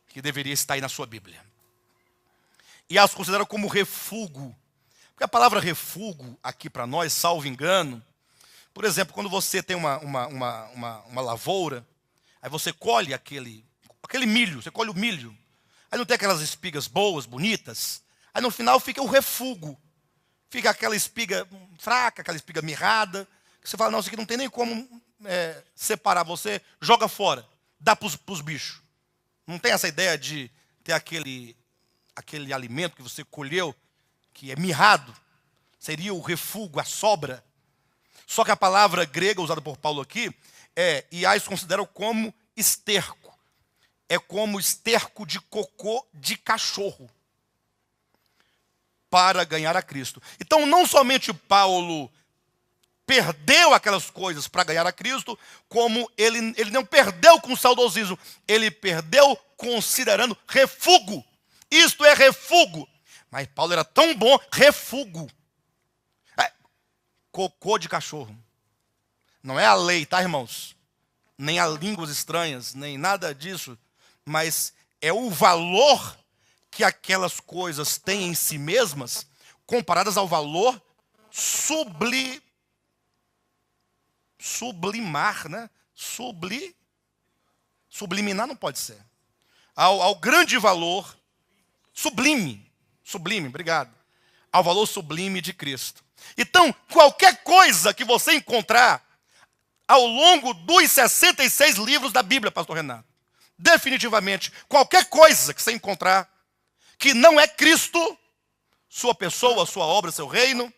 que deveria estar aí na sua Bíblia. E as considero como refúgio. Porque a palavra refúgio aqui para nós, salvo engano, por exemplo, quando você tem uma lavoura, aí você colhe aquele milho, você colhe o milho, aí não tem aquelas espigas boas, bonitas, aí no final fica o refúgio, fica aquela espiga fraca, aquela espiga mirrada, que você fala, não, isso aqui não tem nem como separar, você joga fora, dá para os bichos. Não tem essa ideia de ter aquele alimento que você colheu, que é mirrado, seria o refúgio, a sobra. Só que a palavra grega usada por Paulo aqui e as consideram como esterco. É como esterco de cocô de cachorro para ganhar a Cristo. Então não somente Paulo perdeu aquelas coisas para ganhar a Cristo, como ele não perdeu com saudosismo, ele perdeu considerando refúgio isto é refúgio. Mas Paulo era tão bom, refúgio. Cocô de cachorro. Não é a lei, tá, irmãos? Nem a línguas estranhas, nem nada disso. Mas é o valor que aquelas coisas têm em si mesmas, comparadas ao valor sublimar, né? Subliminar não pode ser. Ao grande valor, sublime, obrigado. Ao valor sublime de Cristo. Então, qualquer coisa que você encontrar ao longo dos 66 livros da Bíblia, pastor Renato, definitivamente, qualquer coisa que você encontrar que não é Cristo, sua pessoa, sua obra, seu reino,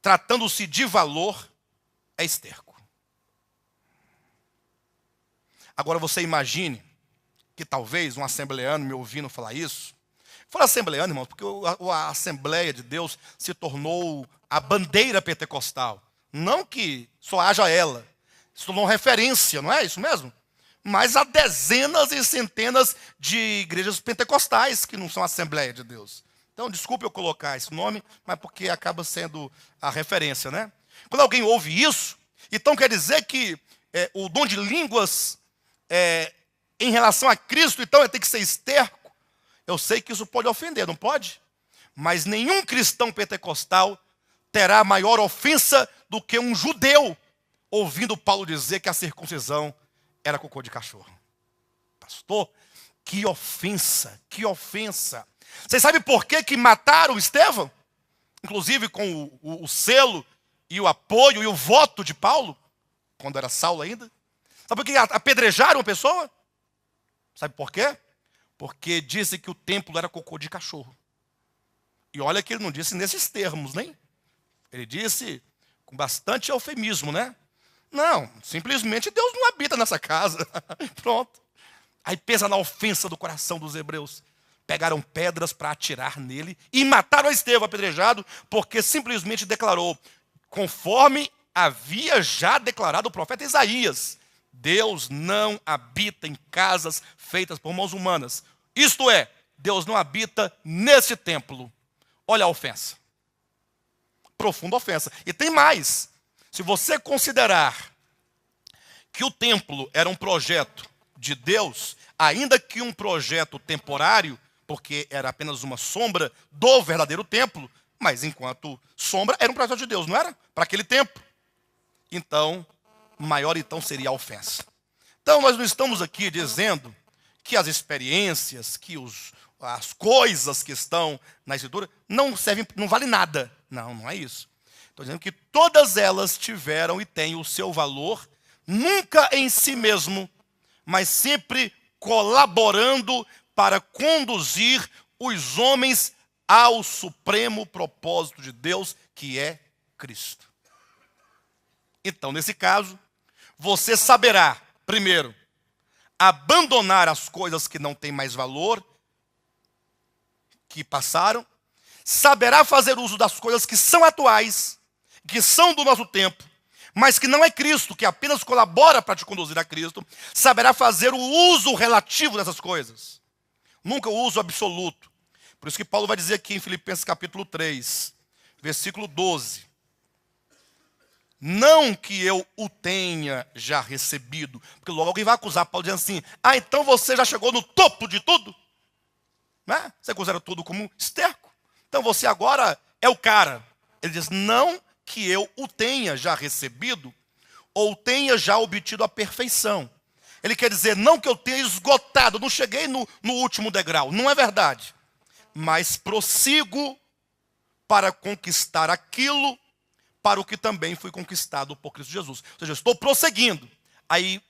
tratando-se de valor, é esterco. Agora você imagine que talvez um assembleano me ouvindo falar isso, fala assembleano, irmão, porque a Assembleia de Deus se tornou a bandeira pentecostal. Não que só haja ela, se tornou referência, não é isso mesmo? Mas há dezenas e centenas de igrejas pentecostais que não são Assembleia de Deus. Então, desculpe eu colocar esse nome, mas porque acaba sendo a referência, né? Quando alguém ouve isso, então quer dizer que o dom de línguas, em relação a Cristo, então tem que ser esterco. Eu sei que isso pode ofender, não pode? Mas nenhum cristão pentecostal terá maior ofensa do que um judeu ouvindo Paulo dizer que a circuncisão era cocô de cachorro. Pastor, que ofensa, que ofensa. Vocês sabem por que mataram Estevão? Inclusive com o selo e o apoio e o voto de Paulo, quando era Saulo ainda. Sabe por que apedrejaram a pessoa? Sabe por quê? Porque disse que o templo era cocô de cachorro. E olha que ele não disse nesses termos, nem. Ele disse com bastante eufemismo, né? Não, simplesmente Deus não habita nessa casa. Pronto. Aí pensa na ofensa do coração dos hebreus. Pegaram pedras para atirar nele e mataram a Estevão apedrejado, porque simplesmente declarou, conforme havia já declarado o profeta Isaías, Deus não habita em casas feitas por mãos humanas. Isto é, Deus não habita nesse templo. Olha a ofensa. Profunda ofensa. E tem mais. Se você considerar que o templo era um projeto de Deus, ainda que um projeto temporário, porque era apenas uma sombra do verdadeiro templo, mas enquanto sombra era um projeto de Deus, não era? Para aquele tempo. Então, maior então seria a ofensa. Então, nós não estamos aqui dizendo que as experiências, que as coisas que estão na Escritura não servem, não valem nada. Não, não é isso. Estou dizendo que todas elas tiveram e têm o seu valor, nunca em si mesmo, mas sempre colaborando para conduzir os homens ao supremo propósito de Deus, que é Cristo. Então, nesse caso, você saberá, primeiro, abandonar as coisas que não têm mais valor, que passaram, saberá fazer uso das coisas que são atuais, que são do nosso tempo, mas que não é Cristo, que apenas colabora para te conduzir a Cristo, saberá fazer o uso relativo dessas coisas, nunca o uso absoluto. Por isso que Paulo vai dizer aqui em Filipenses capítulo 3, versículo 12, não que eu o tenha já recebido, porque logo alguém vai acusar Paulo dizendo assim, então você já chegou no topo de tudo? Né? Você considera tudo como esterco, então você agora é o cara. Ele diz, não que eu o tenha já recebido, ou tenha já obtido a perfeição. Ele quer dizer, não que eu tenha esgotado, não cheguei no último degrau, não é verdade. Mas prossigo para conquistar aquilo para o que também fui conquistado por Cristo Jesus. Ou seja, eu estou prosseguindo. Aí,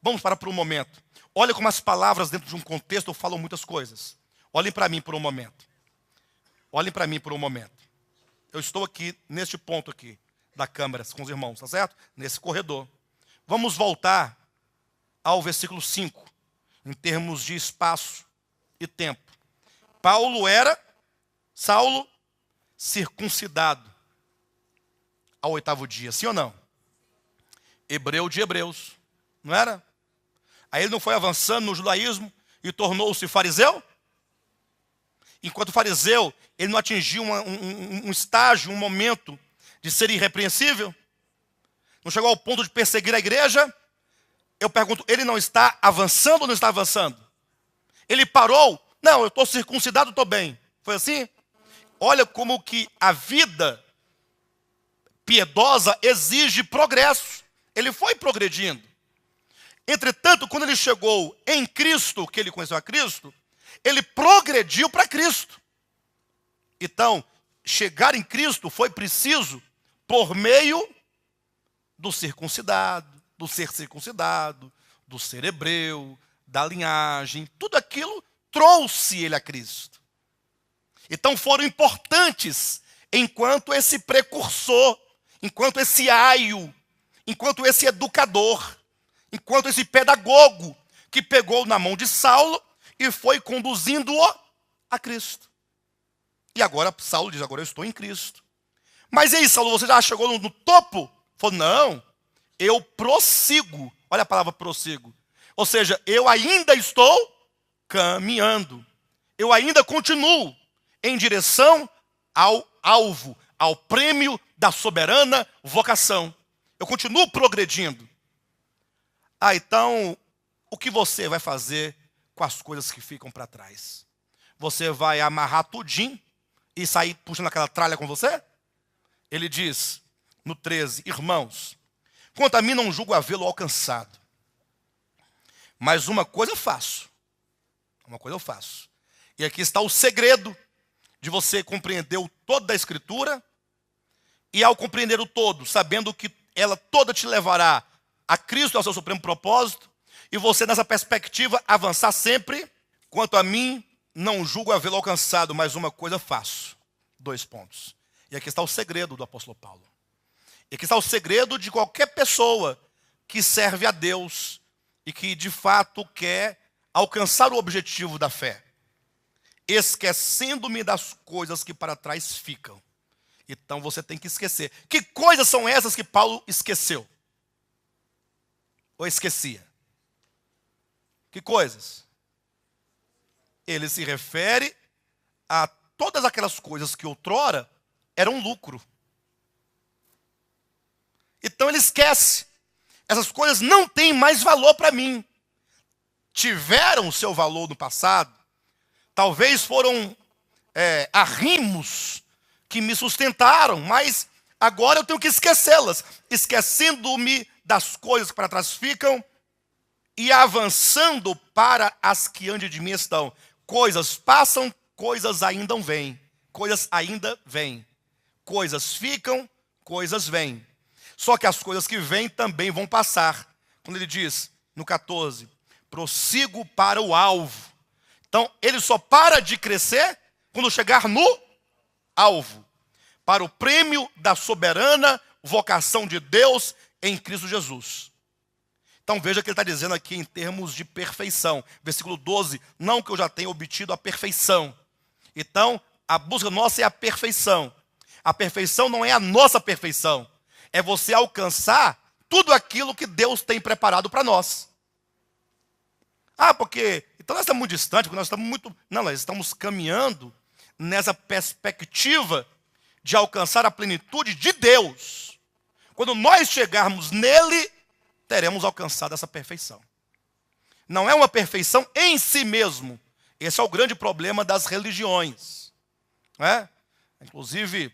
vamos parar por um momento. Olha como as palavras dentro de um contexto falam muitas coisas. Olhem para mim por um momento. Olhem para mim por um momento. Eu estou aqui, neste ponto aqui, da câmara, com os irmãos, tá certo? Nesse corredor. Vamos voltar ao versículo 5, em termos de espaço e tempo. Saulo, circuncidado ao 8º dia, sim ou não? Hebreu de hebreus, não era? Aí ele não foi avançando no judaísmo, e tornou-se fariseu? Enquanto fariseu, ele não atingiu um estágio, um momento de ser irrepreensível? Não chegou ao ponto de perseguir a igreja? Eu pergunto, ele não está avançando ou não está avançando? Ele parou? Não, eu estou circuncidado, estou bem. Foi assim? Olha como que a vida piedosa exige progresso. Ele foi progredindo. Entretanto, quando ele chegou em Cristo, que ele conheceu a Cristo, ele progrediu para Cristo. Então, chegar em Cristo foi preciso por meio do circuncidado, do ser circuncidado, do ser hebreu, da linhagem, tudo aquilo trouxe ele a Cristo. Então foram importantes enquanto esse precursor, enquanto esse aio, enquanto esse educador, enquanto esse pedagogo que pegou na mão de Saulo e foi conduzindo-o a Cristo. E agora Saulo diz, agora eu estou em Cristo. Mas e aí, Saulo, você já chegou no topo? Falou, não, eu prossigo. Olha a palavra prossigo. Ou seja, eu ainda estou caminhando. Eu ainda continuo em direção ao alvo, ao prêmio da soberana vocação. Eu continuo progredindo. Então, o que você vai fazer com as coisas que ficam para trás? Você vai amarrar tudinho e sair puxando aquela tralha com você? Ele diz, no 13, irmãos, quanto a mim não julgo havê-lo alcançado. Mas uma coisa eu faço. Uma coisa eu faço. E aqui está o segredo de você compreender o todo da Escritura. E ao compreender o todo, sabendo que ela toda te levará a Cristo, ao seu supremo propósito. E você nessa perspectiva avançar sempre. Quanto a mim, não julgo havê-lo alcançado, mas uma coisa faço. 2 pontos. E aqui está o segredo do apóstolo Paulo. E aqui está o segredo de qualquer pessoa que serve a Deus e que de fato quer alcançar o objetivo da fé. Esquecendo-me das coisas que para trás ficam. Então você tem que esquecer. Que coisas são essas que Paulo esqueceu? Ou esquecia? Que coisas? Ele se refere a todas aquelas coisas que outrora eram lucro. Então ele esquece. Essas coisas não têm mais valor para mim. Tiveram seu valor no passado. Talvez foram arrimos que me sustentaram, mas agora eu tenho que esquecê-las. Esquecendo-me das coisas que para trás ficam e avançando para as que ante de mim estão. Coisas passam, coisas ainda vêm. Coisas ainda vêm. Coisas ficam, coisas vêm. Só que as coisas que vêm também vão passar. Quando ele diz, no 14, prossigo para o alvo. Então, ele só para de crescer quando chegar no alvo. Para o prêmio da soberana vocação de Deus em Cristo Jesus. Então, veja que ele está dizendo aqui em termos de perfeição. Versículo 12, não que eu já tenha obtido a perfeição. Então, a busca nossa é a perfeição. A perfeição não é a nossa perfeição. É você alcançar tudo aquilo que Deus tem preparado para nós. Porque então nós estamos muito distantes, nós estamos muito... Não, nós estamos caminhando nessa perspectiva de alcançar a plenitude de Deus. Quando nós chegarmos nele, teremos alcançado essa perfeição. Não é uma perfeição em si mesmo. Esse é o grande problema das religiões. Inclusive,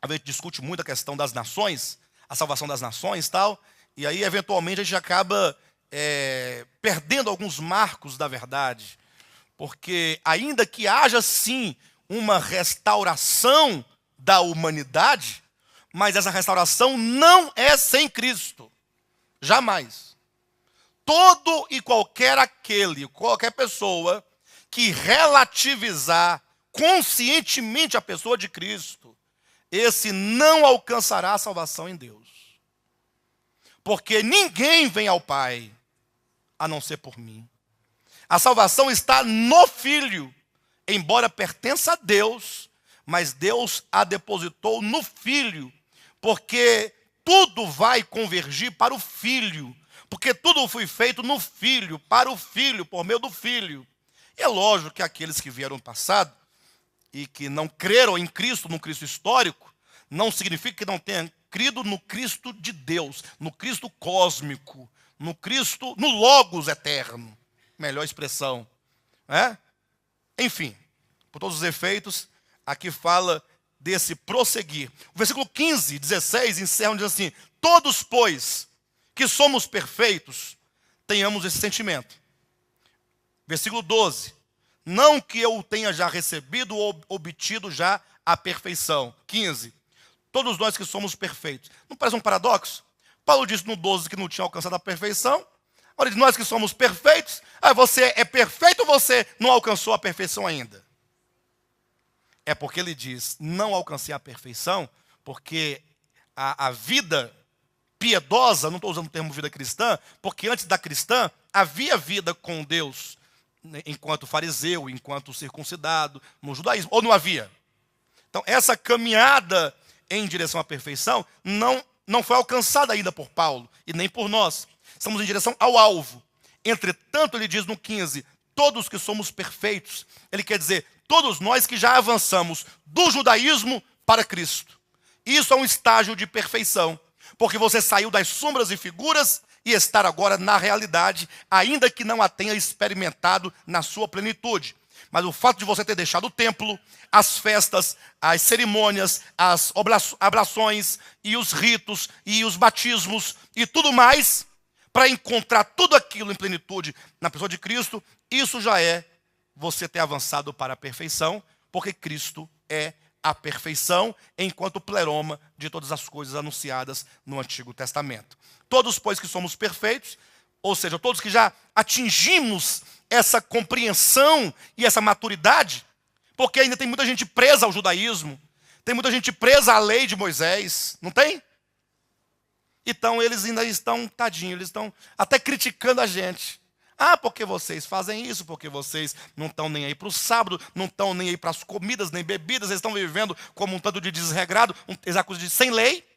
a gente discute muito a questão das nações, a salvação das nações e tal, e aí eventualmente a gente acaba perdendo alguns marcos da verdade, porque ainda que haja sim uma restauração da humanidade, mas essa restauração não é sem Cristo, jamais. Todo e qualquer pessoa que relativizar conscientemente a pessoa de Cristo, esse não alcançará a salvação em Deus. Porque ninguém vem ao Pai a não ser por mim. A salvação está no Filho, embora pertença a Deus, mas Deus a depositou no Filho, porque tudo vai convergir para o Filho, Porque tudo foi feito no Filho, para o Filho, por meio do Filho. E é lógico que aqueles que vieram no passado e que não creram em Cristo, no Cristo histórico, não significa que não tenham crido no Cristo de Deus, no Cristo cósmico, no Cristo, no Logos eterno. Melhor expressão. Enfim, por todos os efeitos, aqui fala desse prosseguir. O versículo 15, 16, encerra dizendo assim: todos, pois, que somos perfeitos, tenhamos esse sentimento. Versículo 12, não que eu tenha já recebido ou obtido já a perfeição. 15, todos nós que somos perfeitos. Não parece um paradoxo? Paulo disse no 12 que não tinha alcançado a perfeição. Agora diz, nós que somos perfeitos, você é perfeito ou você não alcançou a perfeição ainda? É porque ele diz, não alcancei a perfeição, porque a vida piedosa, não estou usando o termo vida cristã, porque antes da cristã havia vida com Deus, enquanto fariseu, enquanto circuncidado, no judaísmo, ou não havia? Então essa caminhada em direção à perfeição não foi alcançada ainda por Paulo, e nem por nós. Estamos em direção ao alvo. Entretanto, ele diz no 15, todos que somos perfeitos. Ele quer dizer, todos nós que já avançamos do judaísmo para Cristo. Isso é um estágio de perfeição, porque você saiu das sombras e figuras e está agora na realidade, ainda que não a tenha experimentado na sua plenitude. Mas o fato de você ter deixado o templo, as festas, as cerimônias, as oblações e os ritos e os batismos e tudo mais, para encontrar tudo aquilo em plenitude na pessoa de Cristo, isso já é você ter avançado para a perfeição, porque Cristo é a perfeição, enquanto pleroma de todas as coisas anunciadas no Antigo Testamento. Todos, pois, que somos perfeitos, ou seja, todos que já atingimos essa compreensão e essa maturidade, porque ainda tem muita gente presa ao judaísmo, tem muita gente presa à lei de Moisés, não tem? Então eles ainda estão, tadinhos, eles estão até criticando a gente. Porque vocês fazem isso, porque vocês não estão nem aí para o sábado, não estão nem aí para as comidas, nem bebidas, eles estão vivendo como um tanto de desregrado, eles acusam de sem lei.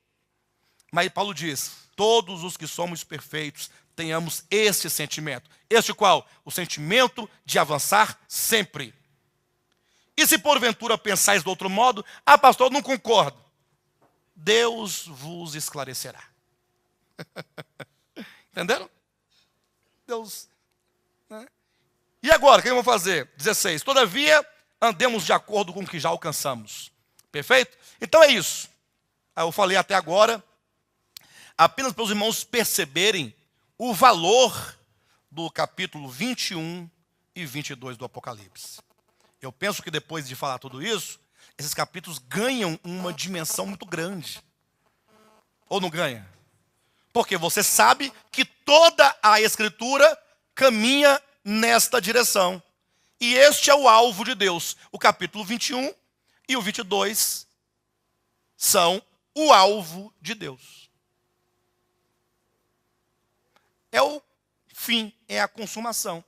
Mas Paulo diz, todos os que somos perfeitos, tenhamos este sentimento. Este qual? O sentimento de avançar sempre. E se porventura pensais do outro modo, pastor, eu não concordo. Deus vos esclarecerá. Entenderam? Deus. Né? E agora, o que eu vou fazer? 16. Todavia, andemos de acordo com o que já alcançamos. Perfeito? Então é isso. Eu falei até agora, apenas para os irmãos perceberem o valor do capítulo 21 e 22 do Apocalipse. Eu penso que depois de falar tudo isso, esses capítulos ganham uma dimensão muito grande. Ou não ganha? Porque você sabe que toda a Escritura caminha nesta direção. E este é o alvo de Deus. O capítulo 21 e o 22 são o alvo de Deus. É o fim, é a consumação.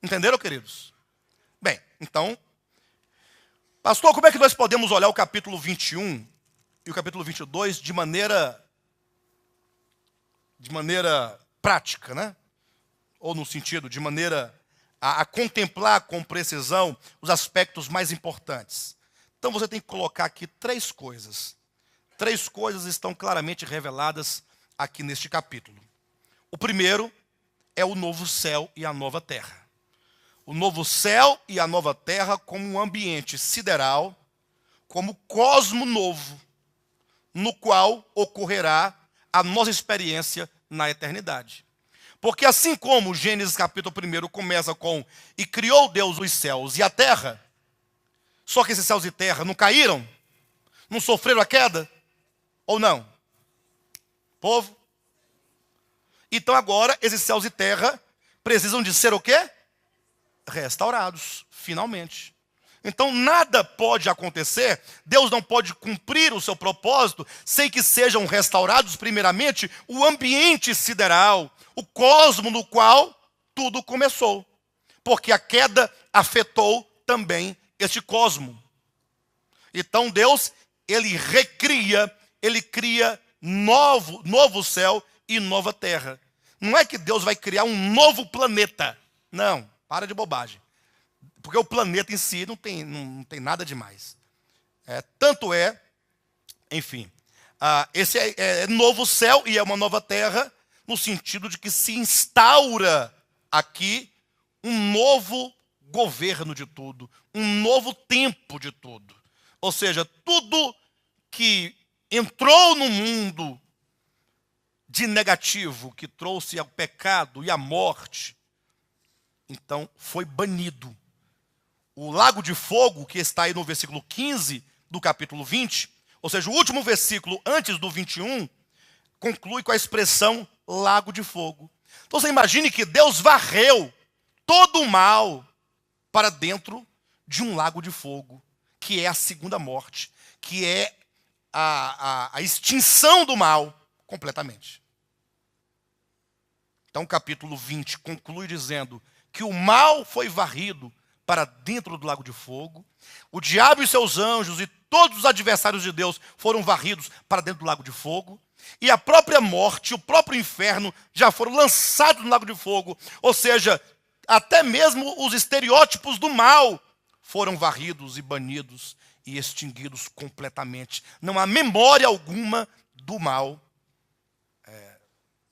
Entenderam, queridos? Bem, então, pastor, como é que nós podemos olhar o capítulo 21 e o capítulo 22 de maneira prática, né? Ou no sentido, de maneira a contemplar com precisão os aspectos mais importantes. Então você tem que colocar aqui três coisas. Três coisas estão claramente reveladas aqui neste capítulo. O primeiro é o novo céu e a nova terra. O novo céu e a nova terra como um ambiente sideral, como cosmo novo, no qual ocorrerá a nossa experiência na eternidade. Porque assim como Gênesis capítulo 1 começa com e criou Deus os céus e a terra, só que esses céus e terra não caíram? Não sofreram a queda? Ou não? Povo? Então agora esses céus e terra precisam de ser o quê? Restaurados, finalmente. Então nada pode acontecer, Deus não pode cumprir o seu propósito sem que sejam restaurados primeiramente o ambiente sideral, o cosmo no qual tudo começou. Porque a queda afetou também este cosmo. Então Deus, ele recria, ele cria novo céu e nova terra. Não é que Deus vai criar um novo planeta. Não, para de bobagem. Porque o planeta em si não tem nada demais. Tanto é, enfim, esse é novo céu e é uma nova terra, no sentido de que se instaura aqui um novo governo de tudo, um novo tempo de tudo. Ou seja, tudo que entrou no mundo de negativo, que trouxe o pecado e a morte, então foi banido. O lago de fogo, que está aí no versículo 15 do capítulo 20, ou seja, o último versículo antes do 21, conclui com a expressão lago de fogo. Então você imagine que Deus varreu todo o mal para dentro de um lago de fogo, que é a segunda morte, que é a extinção do mal completamente. Então o capítulo 20 conclui dizendo que o mal foi varrido para dentro do lago de fogo, o diabo e seus anjos e todos os adversários de Deus foram varridos para dentro do lago de fogo, e a própria morte, o próprio inferno já foram lançados no lago de fogo, ou seja, até mesmo os estereótipos do mal foram varridos e banidos e extinguidos completamente. Não há memória alguma do mal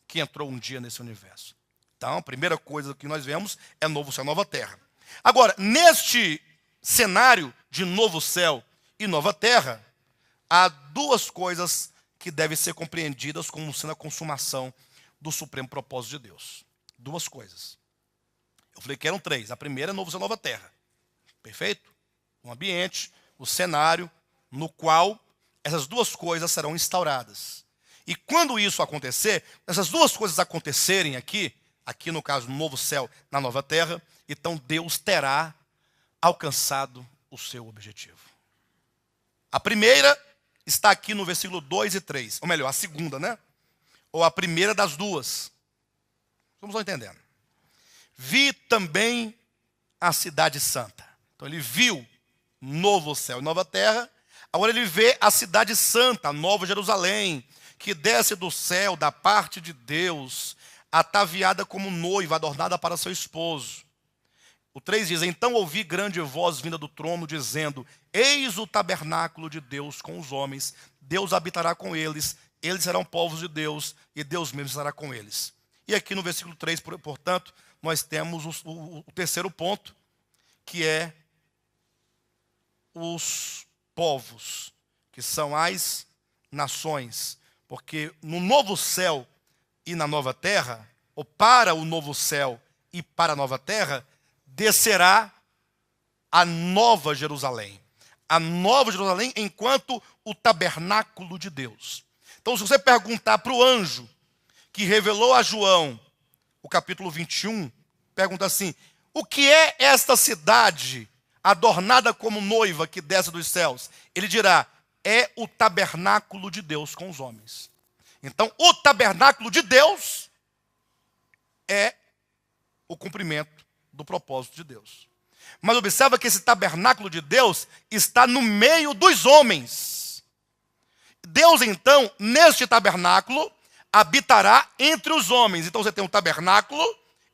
que entrou um dia nesse universo. Então, a primeira coisa que nós vemos é novo céu, nova terra. Agora, neste cenário de novo céu e nova terra, há duas coisas que devem ser compreendidas como sendo a consumação do supremo propósito de Deus. Duas coisas. Eu falei que eram três. A primeira é novo céu, nova terra. Perfeito? Um ambiente, o cenário no qual essas duas coisas serão instauradas. E quando isso acontecer, essas duas coisas acontecerem aqui no caso, no novo céu, na nova terra, então Deus terá alcançado o seu objetivo. A primeira está aqui no versículo 2 e 3. Ou melhor, a segunda, né? Ou a primeira das duas. Estamos entendendo. Vi também a cidade santa. Então ele viu novo céu e nova terra. Agora ele vê a cidade santa, a nova Jerusalém, que desce do céu da parte de Deus, ataviada como noiva, adornada para seu esposo. O 3 diz, então ouvi grande voz vinda do trono, dizendo, eis o tabernáculo de Deus com os homens, Deus habitará com eles, eles serão povos de Deus, e Deus mesmo estará com eles. E aqui no versículo 3, portanto, nós temos o terceiro ponto, que é os povos, que são as nações. Porque no novo céu e na nova terra, ou para o novo céu e para a nova terra, descerá a nova Jerusalém. A nova Jerusalém enquanto o tabernáculo de Deus. Então, se você perguntar para o anjo que revelou a João o capítulo 21, pergunta assim, o que é esta cidade adornada como noiva que desce dos céus? Ele dirá, é o tabernáculo de Deus com os homens. Então, o tabernáculo de Deus é o cumprimento do propósito de Deus. Mas observa que esse tabernáculo de Deus está no meio dos homens. Deus, então, neste tabernáculo, habitará entre os homens. Então, você tem o tabernáculo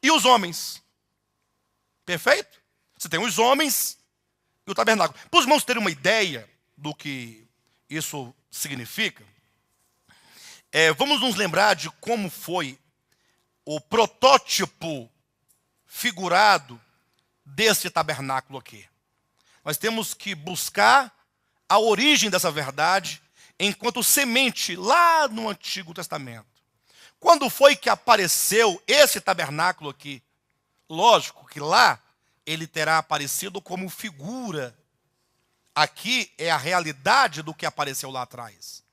e os homens. Perfeito? Você tem os homens e o tabernáculo. Para os irmãos terem uma ideia do que isso significa, vamos nos lembrar de como foi o protótipo figurado desse tabernáculo aqui. Nós temos que buscar a origem dessa verdade enquanto semente lá no Antigo Testamento. Quando foi que apareceu esse tabernáculo aqui? Lógico que lá ele terá aparecido como figura. Aqui é a realidade do que apareceu lá atrás.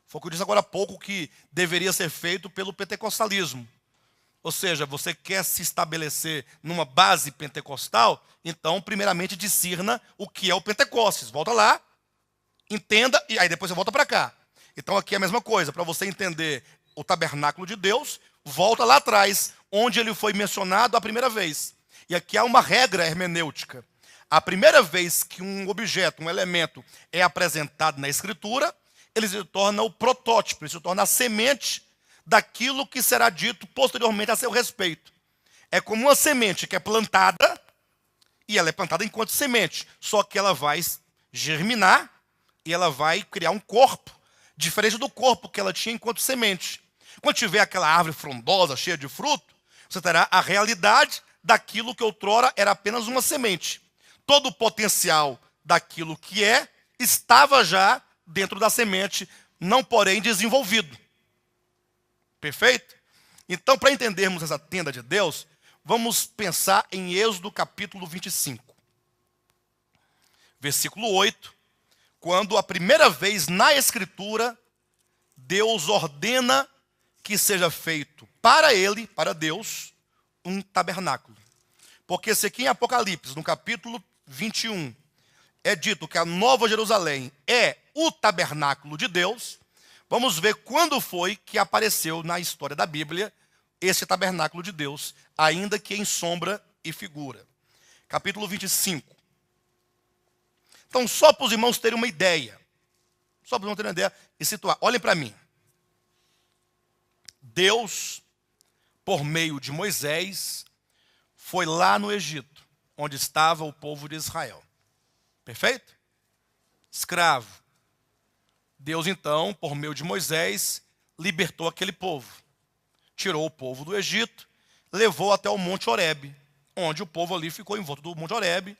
Foi o que eu disse agora há pouco que deveria ser feito pelo pentecostalismo. Ou seja, você quer se estabelecer numa base pentecostal, então primeiramente discirna o que é o Pentecostes. Volta lá, entenda e aí depois você volta para cá. Então aqui é a mesma coisa, para você entender o tabernáculo de Deus, volta lá atrás, onde ele foi mencionado a primeira vez. E aqui há uma regra hermenêutica. A primeira vez que um objeto, um elemento é apresentado na Escritura, ele se torna o protótipo, ele se torna a semente daquilo que será dito posteriormente a seu respeito. É como uma semente que é plantada, e ela é plantada enquanto semente, só que ela vai germinar e ela vai criar um corpo, diferente do corpo que ela tinha enquanto semente. Quando tiver aquela árvore frondosa, cheia de fruto, você terá a realidade daquilo que outrora era apenas uma semente. Todo o potencial daquilo que estava já dentro da semente, não porém desenvolvido. Perfeito? Então, para entendermos essa tenda de Deus, vamos pensar em Êxodo capítulo 25. Versículo 8, quando a primeira vez na Escritura, Deus ordena que seja feito para ele, para Deus, um tabernáculo. Porque se aqui em Apocalipse, no capítulo 21, é dito que a Nova Jerusalém é o tabernáculo de Deus, vamos ver quando foi que apareceu na história da Bíblia esse tabernáculo de Deus, ainda que em sombra e figura. Capítulo 25. Então, só para os irmãos terem uma ideia, e situar, olhem para mim. Deus, por meio de Moisés, foi lá no Egito, onde estava o povo de Israel. Perfeito? Escravo. Deus, então, por meio de Moisés, libertou aquele povo. Tirou o povo do Egito, levou até o Monte Horebe, onde o povo ali ficou em volta do Monte Horebe.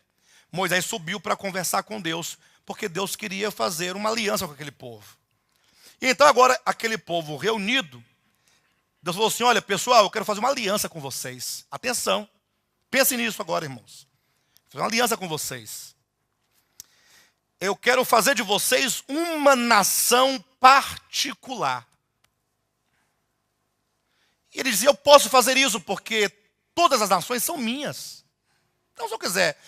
Moisés subiu para conversar com Deus, porque Deus queria fazer uma aliança com aquele povo. E então agora, aquele povo reunido, Deus falou assim, olha pessoal, eu quero fazer uma aliança com vocês. Atenção, pensem nisso agora, irmãos. Vou fazer uma aliança com vocês. Eu quero fazer de vocês uma nação particular. E ele dizia, eu posso fazer isso porque todas as nações são minhas. Então se eu quiser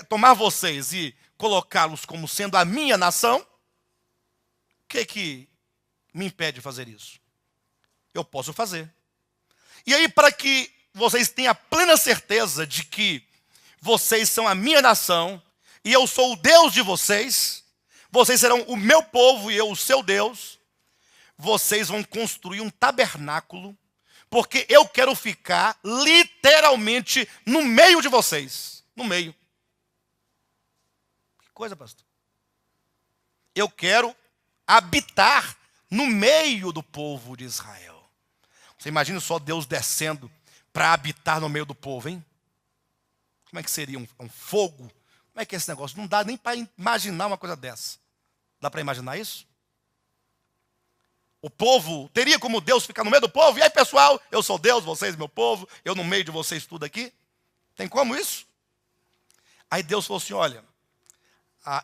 tomar vocês e colocá-los como sendo a minha nação, o que me impede de fazer isso? Eu posso fazer. E aí, para que vocês tenham a plena certeza de que vocês são a minha nação, e eu sou o Deus de vocês, vocês serão o meu povo e eu o seu Deus, vocês vão construir um tabernáculo, porque eu quero ficar literalmente no meio de vocês. No meio. Que coisa, pastor. Eu quero habitar no meio do povo de Israel. Você imagina só Deus descendo para habitar no meio do povo, hein? Como é que seria um fogo? Como é que é esse negócio? Não dá nem para imaginar uma coisa dessa. Dá para imaginar isso? O povo, teria como Deus ficar no meio do povo? E aí, pessoal, eu sou Deus, vocês meu povo, eu no meio de vocês tudo aqui? Tem como isso? Aí Deus falou assim, olha,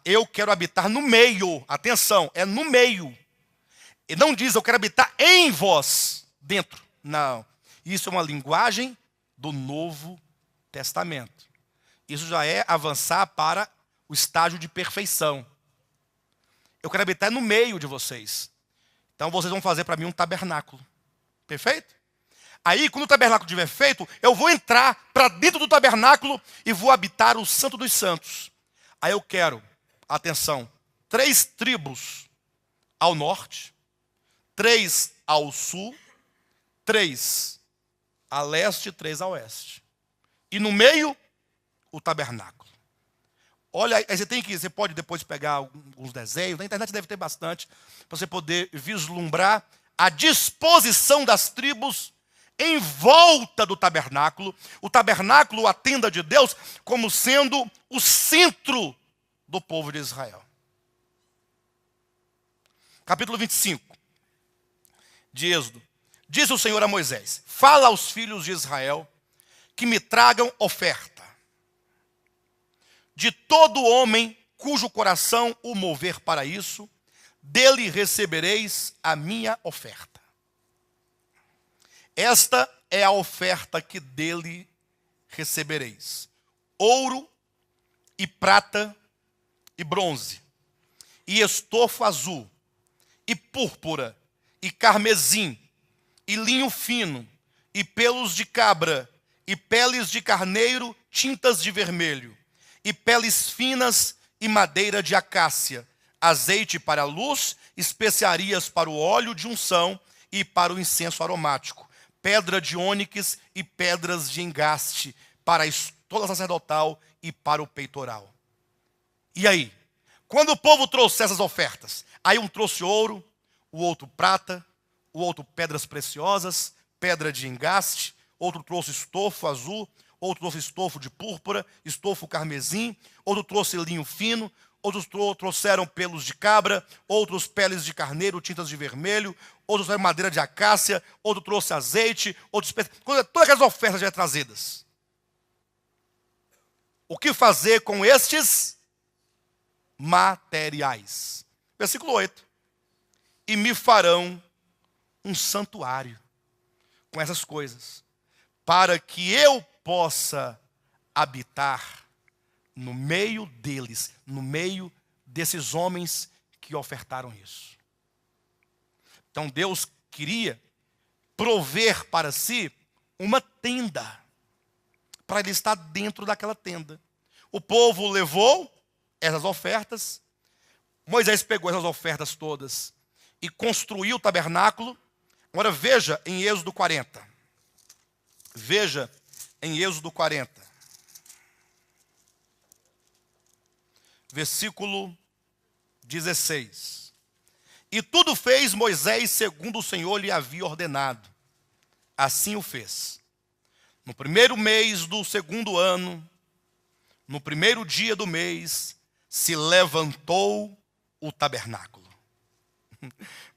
eu quero habitar no meio. Atenção, é no meio. E não diz, eu quero habitar em vós, dentro. Não. Isso é uma linguagem do Novo Testamento. Isso já é avançar para o estágio de perfeição. Eu quero habitar no meio de vocês. Então vocês vão fazer para mim um tabernáculo. Perfeito? Aí, quando o tabernáculo estiver feito, eu vou entrar para dentro do tabernáculo e vou habitar o Santo dos Santos. Aí eu quero, atenção, 3 tribos ao norte, 3 ao sul, 3 a leste e 3 a oeste. E no meio, o tabernáculo. Olha, aí você pode depois pegar alguns desenhos, na internet deve ter bastante, para você poder vislumbrar a disposição das tribos em volta do tabernáculo. O tabernáculo, a tenda de Deus, como sendo o centro do povo de Israel. Capítulo 25 de Êxodo. Disse o Senhor a Moisés, fala aos filhos de Israel que me tragam oferta. De todo homem cujo coração o mover para isso, dele recebereis a minha oferta. Esta é a oferta que dele recebereis: ouro e prata e bronze, e estofo azul, e púrpura, e carmesim, e linho fino, e pelos de cabra, e peles de carneiro, tintas de vermelho, e peles finas e madeira de acácia, azeite para a luz, especiarias para o óleo de unção, e para o incenso aromático, pedra de ônix e pedras de engaste para a estola sacerdotal e para o peitoral. E aí? Quando o povo trouxe essas ofertas, aí um trouxe ouro, o outro prata, o outro pedras preciosas, pedra de engaste, outro trouxe estofo azul, outro trouxe estofo de púrpura, estofo carmesim, outro trouxe linho fino, outros trouxeram pelos de cabra, outros peles de carneiro, tintas de vermelho, outros trouxeram madeira de acácia, outro trouxe azeite, outros... Todas aquelas ofertas já trazidas. O que fazer com estes materiais? Versículo 8. E me farão um santuário com essas coisas, para que eu possa habitar no meio deles, no meio desses homens que ofertaram isso. Então Deus queria prover para si uma tenda, para ele estar dentro daquela tenda. O povo levou essas ofertas, Moisés pegou essas ofertas todas e construiu o tabernáculo. Agora veja em Êxodo 40. Veja em Êxodo 40. Versículo 16. E tudo fez Moisés segundo o Senhor lhe havia ordenado. Assim o fez. No primeiro mês do segundo ano, no primeiro dia do mês, se levantou o tabernáculo.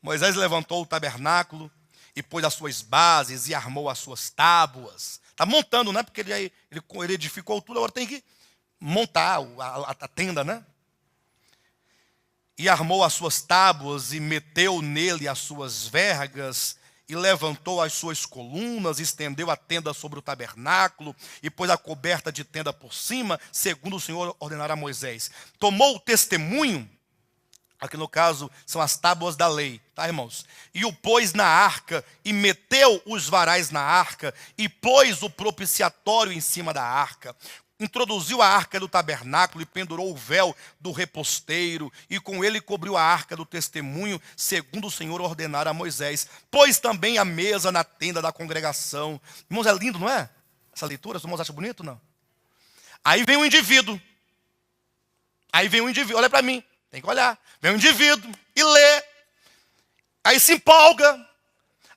Moisés levantou o tabernáculo e pôs as suas bases e armou as suas tábuas. Está montando, né? Porque ele edificou tudo, agora tem que montar a tenda, né? E armou as suas tábuas e meteu nele as suas vergas e levantou as suas colunas, estendeu a tenda sobre o tabernáculo e pôs a coberta de tenda por cima, segundo o Senhor ordenara a Moisés. Tomou o testemunho, aqui no caso são as tábuas da lei, tá, irmãos? E o pôs na arca e meteu os varais na arca e pôs o propiciatório em cima da arca. Introduziu a arca do tabernáculo e pendurou o véu do reposteiro, e com ele cobriu a arca do testemunho, segundo o Senhor ordenara a Moisés. Pôs também a mesa na tenda da congregação. Irmãos, é lindo, não é? Essa leitura, os irmãos acham bonito, não? Aí vem um indivíduo. Olha para mim, tem que olhar. Vem um indivíduo e lê. Aí se empolga.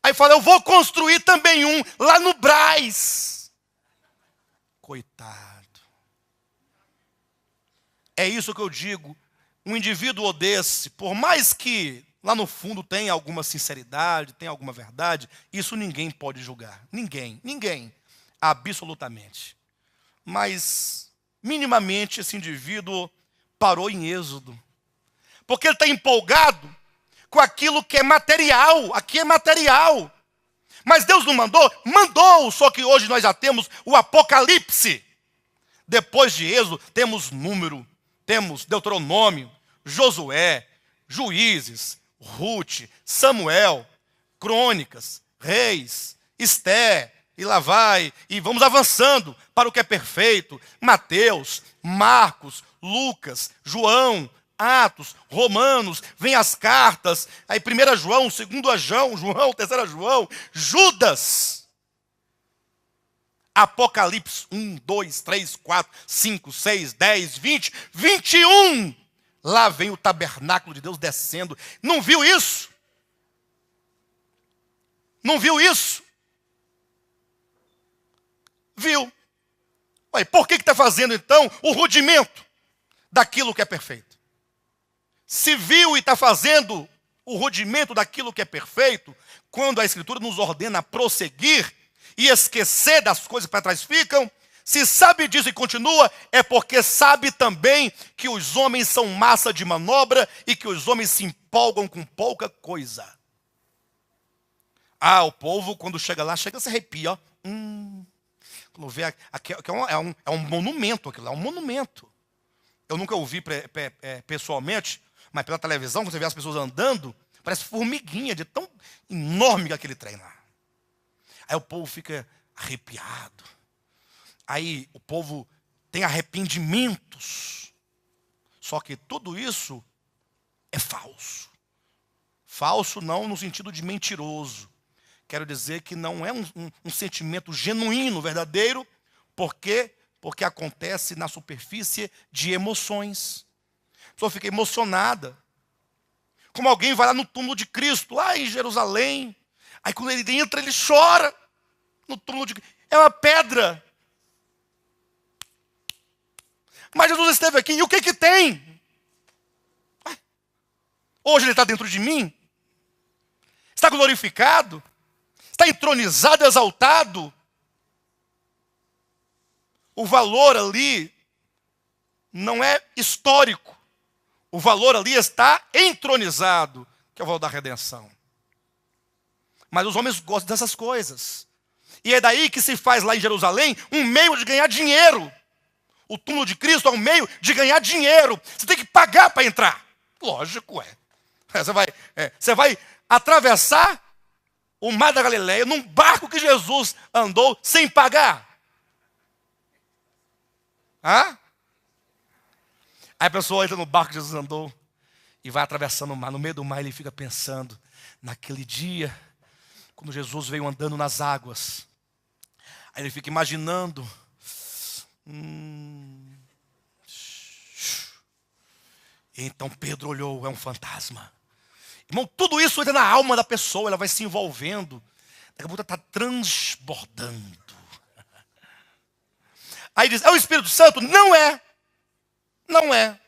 Aí fala, eu vou construir também um lá no Brás. Coitado. É isso que eu digo, um indivíduo desse, por mais que lá no fundo tenha alguma sinceridade, tenha alguma verdade, isso ninguém pode julgar. Ninguém, absolutamente. Mas, minimamente, esse indivíduo parou em Êxodo. Porque ele está empolgado com aquilo que é material, aqui é material. Mas Deus não mandou? Mandou, só que hoje nós já temos o Apocalipse. Depois de Êxodo, temos Número, temos Deuteronômio, Josué, Juízes, Rute, Samuel, Crônicas, Reis, Esté, e lá vai, e vamos avançando para o que é perfeito. Mateus, Marcos, Lucas, João, Atos, Romanos, vem as cartas, aí 1 João, 2 João, 3 João, Judas. Apocalipse 1, 2, 3, 4, 5, 6, 10, 20, 21. Lá vem o tabernáculo de Deus descendo. Não viu isso? Não viu isso? Viu. Ué, por que está fazendo então o rudimento daquilo que é perfeito? Se viu e está fazendo o rudimento daquilo que é perfeito, quando a Escritura nos ordena prosseguir e esquecer das coisas que para trás ficam, se sabe disso e continua, é porque sabe também que os homens são massa de manobra e que os homens se empolgam com pouca coisa. Ah, o povo quando chega lá, chega a se arrepia, ó. Quando vê, é um monumento aquilo, é um monumento. Eu nunca ouvi pessoalmente, mas pela televisão, quando você vê as pessoas andando, parece formiguinha de tão enorme que aquele trem lá. Aí o povo fica arrepiado. Aí o povo tem arrependimentos. Só que tudo isso é falso. Falso não no sentido de mentiroso, quero dizer que não é um sentimento genuíno, verdadeiro. Por quê? Porque acontece na superfície de emoções. A pessoa fica emocionada. Como alguém vai lá no túmulo de Cristo, lá em Jerusalém. Aí quando ele entra, ele chora no túmulo de Cristo. É uma pedra. Mas Jesus esteve aqui, e o que que tem? Hoje ele está dentro de mim? Está glorificado? Está entronizado, exaltado? O valor ali não é histórico. O valor ali está entronizado, que é o valor da redenção. Mas os homens gostam dessas coisas. E é daí que se faz lá em Jerusalém um meio de ganhar dinheiro. O túmulo de Cristo é um meio de ganhar dinheiro. Você tem que pagar para entrar. Lógico, é. Você vai atravessar o mar da Galileia num barco que Jesus andou sem pagar. Hã? Aí a pessoa entra no barco que Jesus andou e vai atravessando o mar. No meio do mar ele fica pensando naquele dia, quando Jesus veio andando nas águas. Aí ele fica imaginando. E então Pedro olhou, é um fantasma. Irmão, tudo isso entra na alma da pessoa, ela vai se envolvendo. Daqui a pouco está transbordando. Aí diz, é o Espírito Santo? Não é. Não é.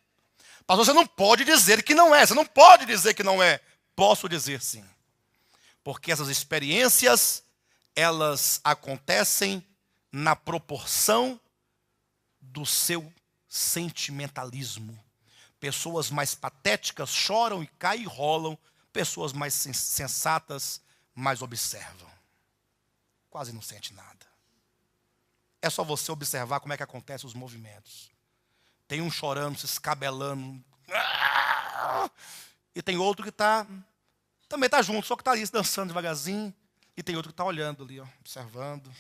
Pastor, você não pode dizer que não é. Você não pode dizer que não é. Posso dizer sim. Porque essas experiências, elas acontecem na proporção do seu sentimentalismo. Pessoas mais patéticas choram e caem e rolam. Pessoas mais sensatas mais observam. Quase não sente nada. É só você observar como é que acontecem os movimentos. Tem um chorando, se escabelando. E tem outro que também está junto, só que está ali dançando devagarzinho. E tem outro que está olhando ali, ó, observando.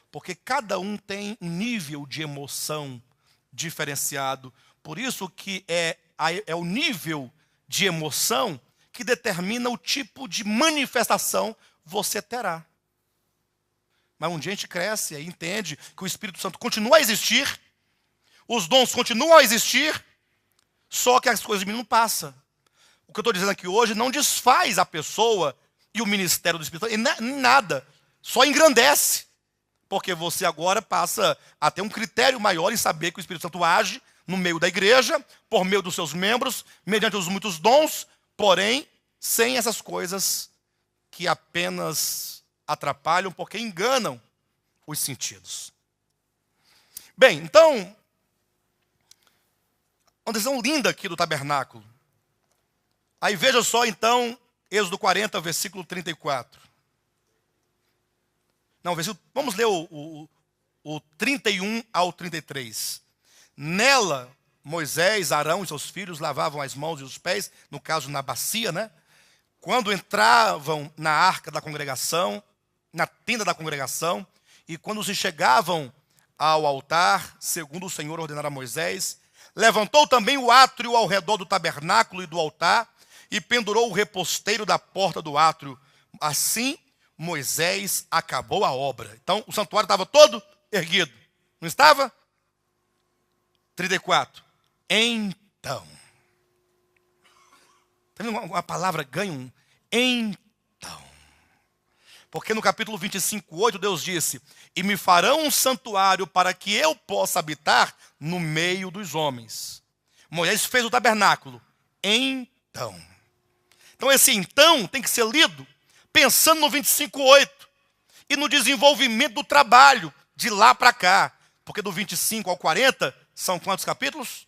Porque cada um tem um nível de emoção diferenciado. Por isso que é o nível de emoção que determina o tipo de manifestação você terá. Mas um dia a gente cresce e entende que o Espírito Santo continua a existir, os dons continuam a existir, só que as coisas de mim não passam. O que eu estou dizendo aqui hoje não desfaz a pessoa e o ministério do Espírito Santo, em nada, só engrandece. Porque você agora passa a ter um critério maior em saber que o Espírito Santo age no meio da igreja, por meio dos seus membros, mediante os muitos dons, porém, sem essas coisas que apenas atrapalham, porque enganam os sentidos. Bem, então, uma decisão linda aqui do tabernáculo. Aí veja só, então, Êxodo 40, versículo 34. Não, vamos ler o 31 ao 33. Nela, Moisés, Arão e seus filhos lavavam as mãos e os pés, no caso na bacia, né? Quando entravam na arca da congregação, na tenda da congregação, e quando se chegavam ao altar, segundo o Senhor ordenara a Moisés, levantou também o átrio ao redor do tabernáculo e do altar, e pendurou o reposteiro da porta do átrio. Assim, Moisés acabou a obra. Então, o santuário estava todo erguido. Não estava? 34. Então. Está vendo a palavra ganha um então. Porque no capítulo 25:8, Deus disse, e me farão um santuário para que eu possa habitar no meio dos homens. Moisés fez o tabernáculo. Então. Então esse então tem que ser lido pensando no 25:8 e no desenvolvimento do trabalho de lá para cá. Porque do 25 ao 40 são quantos capítulos?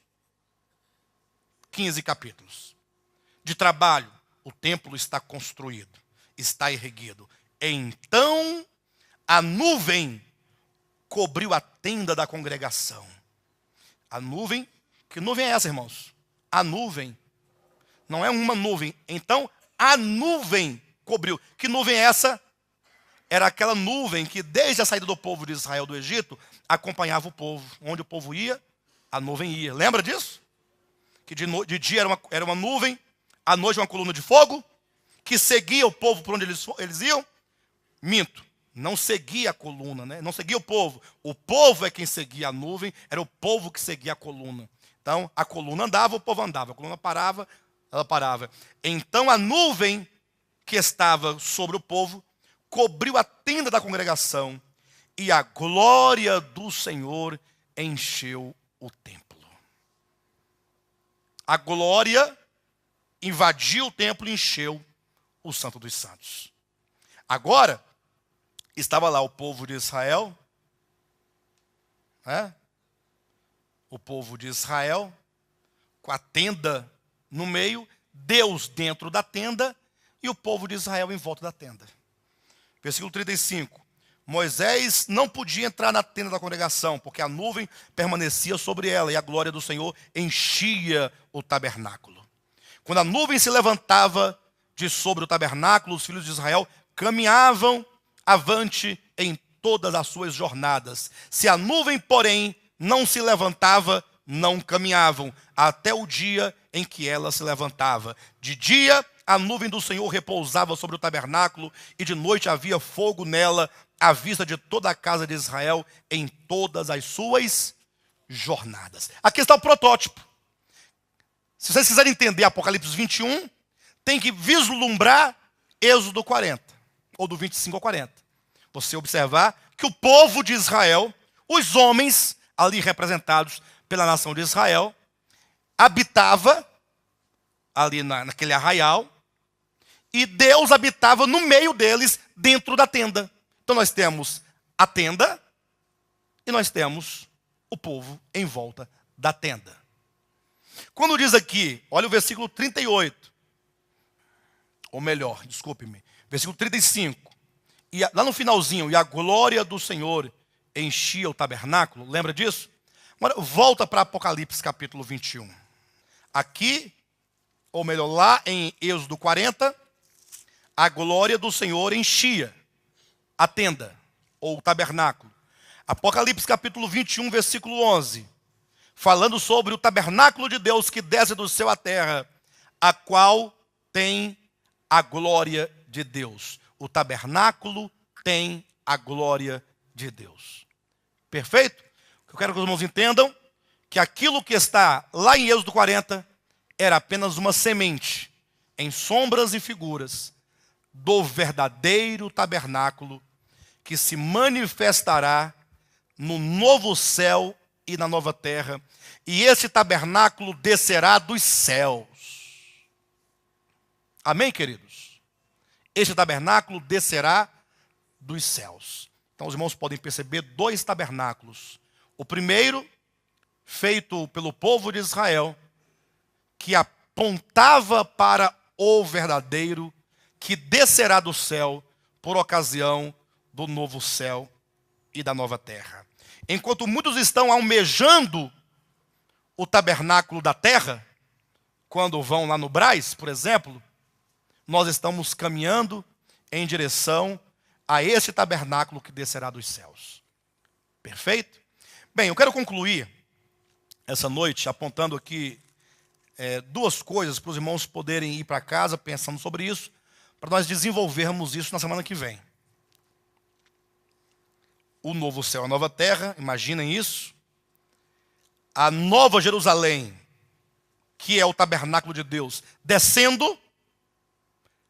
15 capítulos. De trabalho, o templo está construído, está erguido. Então a nuvem cobriu a tenda da congregação. A nuvem, que nuvem é essa, irmãos? A nuvem. Não é uma nuvem. Então, a nuvem cobriu. Que nuvem é essa? Era aquela nuvem que, desde a saída do povo de Israel do Egito, acompanhava o povo. Onde o povo ia, a nuvem ia. Lembra disso? Que de dia era uma nuvem, à noite uma coluna de fogo, que seguia o povo por onde eles iam. Minto, não seguia a coluna, né? Não seguia o povo. O povo é quem seguia a nuvem, era o povo que seguia a coluna. Então, a coluna andava, o povo andava. A coluna parava, ela parava. Então, a nuvem que estava sobre o povo cobriu a tenda da congregação e a glória do Senhor encheu o templo. A glória invadiu o templo e encheu o Santo dos Santos. Agora, estava lá o povo de Israel, né? O povo de Israel, com a tenda no meio, Deus dentro da tenda e o povo de Israel em volta da tenda. Versículo 35. Moisés não podia entrar na tenda da congregação, porque a nuvem permanecia sobre ela e a glória do Senhor enchia o tabernáculo. Quando a nuvem se levantava de sobre o tabernáculo, os filhos de Israel caminhavam avante em todas as suas jornadas. Se a nuvem, porém, não se levantava, não caminhavam, até o dia em que ela se levantava. De dia, a nuvem do Senhor repousava sobre o tabernáculo, e de noite havia fogo nela, à vista de toda a casa de Israel, em todas as suas jornadas. Aqui está o protótipo. Se vocês quiserem entender Apocalipse 21, tem que vislumbrar Êxodo 40, ou do 25 ao 40. Você observar que o povo de Israel, os homens ali representados pela nação de Israel, habitava ali naquele arraial, e Deus habitava no meio deles, dentro da tenda. Então nós temos a tenda e nós temos o povo em volta da tenda. Quando diz aqui, olha o versículo 38, ou melhor, desculpe-me, versículo 35, e lá no finalzinho, e a glória do Senhor enchia o tabernáculo, lembra disso? Agora volta para Apocalipse capítulo 21. Aqui, ou melhor, lá em Êxodo 40, a glória do Senhor enchia a tenda, ou o tabernáculo. Apocalipse capítulo 21, versículo 11, falando sobre o tabernáculo de Deus que desce do céu à terra, a qual tem a glória de Deus. O tabernáculo tem a glória de Deus. Perfeito? Eu quero que os irmãos entendam que aquilo que está lá em Êxodo 40 era apenas uma semente, em sombras e figuras, do verdadeiro tabernáculo que se manifestará no novo céu e na nova terra, e esse tabernáculo descerá dos céus. Amém, queridos? Este tabernáculo descerá dos céus. Então os irmãos podem perceber dois tabernáculos. O primeiro, feito pelo povo de Israel, que apontava para o verdadeiro, que descerá do céu por ocasião do novo céu e da nova terra. Enquanto muitos estão almejando o tabernáculo da terra, quando vão lá no Brás, por exemplo, nós estamos caminhando em direção a esse tabernáculo que descerá dos céus. Perfeito? Bem, eu quero concluir essa noite apontando aqui duas coisas para os irmãos poderem ir para casa pensando sobre isso, para nós desenvolvermos isso na semana que vem. O novo céu, a nova terra, imaginem isso. A nova Jerusalém, que é o tabernáculo de Deus, descendo.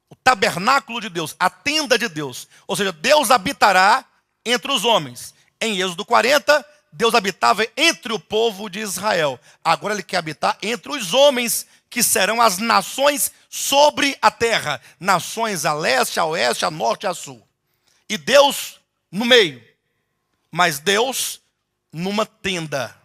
O tabernáculo de Deus, a tenda de Deus. Ou seja, Deus habitará entre os homens. Em Êxodo 40, Deus habitava entre o povo de Israel. Agora Ele quer habitar entre os homens, que serão as nações sobre a terra. Nações a leste, a oeste, a norte e a sul. E Deus no meio. Mas Deus numa tenda,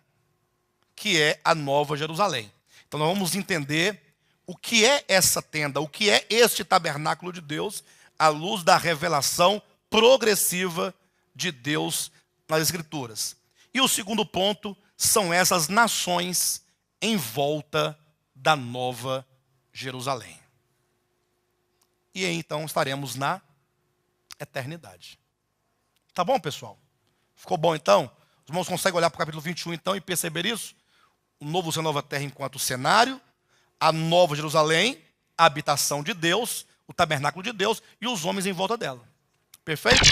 que é a nova Jerusalém. Então nós vamos entender o que é essa tenda, o que é este tabernáculo de Deus, à luz da revelação progressiva de Deus nas Escrituras. E o segundo ponto são essas nações em volta da nova Jerusalém. E aí então estaremos na eternidade. Tá bom, pessoal? Ficou bom então? Os irmãos conseguem olhar para o capítulo 21 então e perceber isso? O novo céu e a nova terra enquanto cenário, a nova Jerusalém, a habitação de Deus, o tabernáculo de Deus e os homens em volta dela. Perfeito?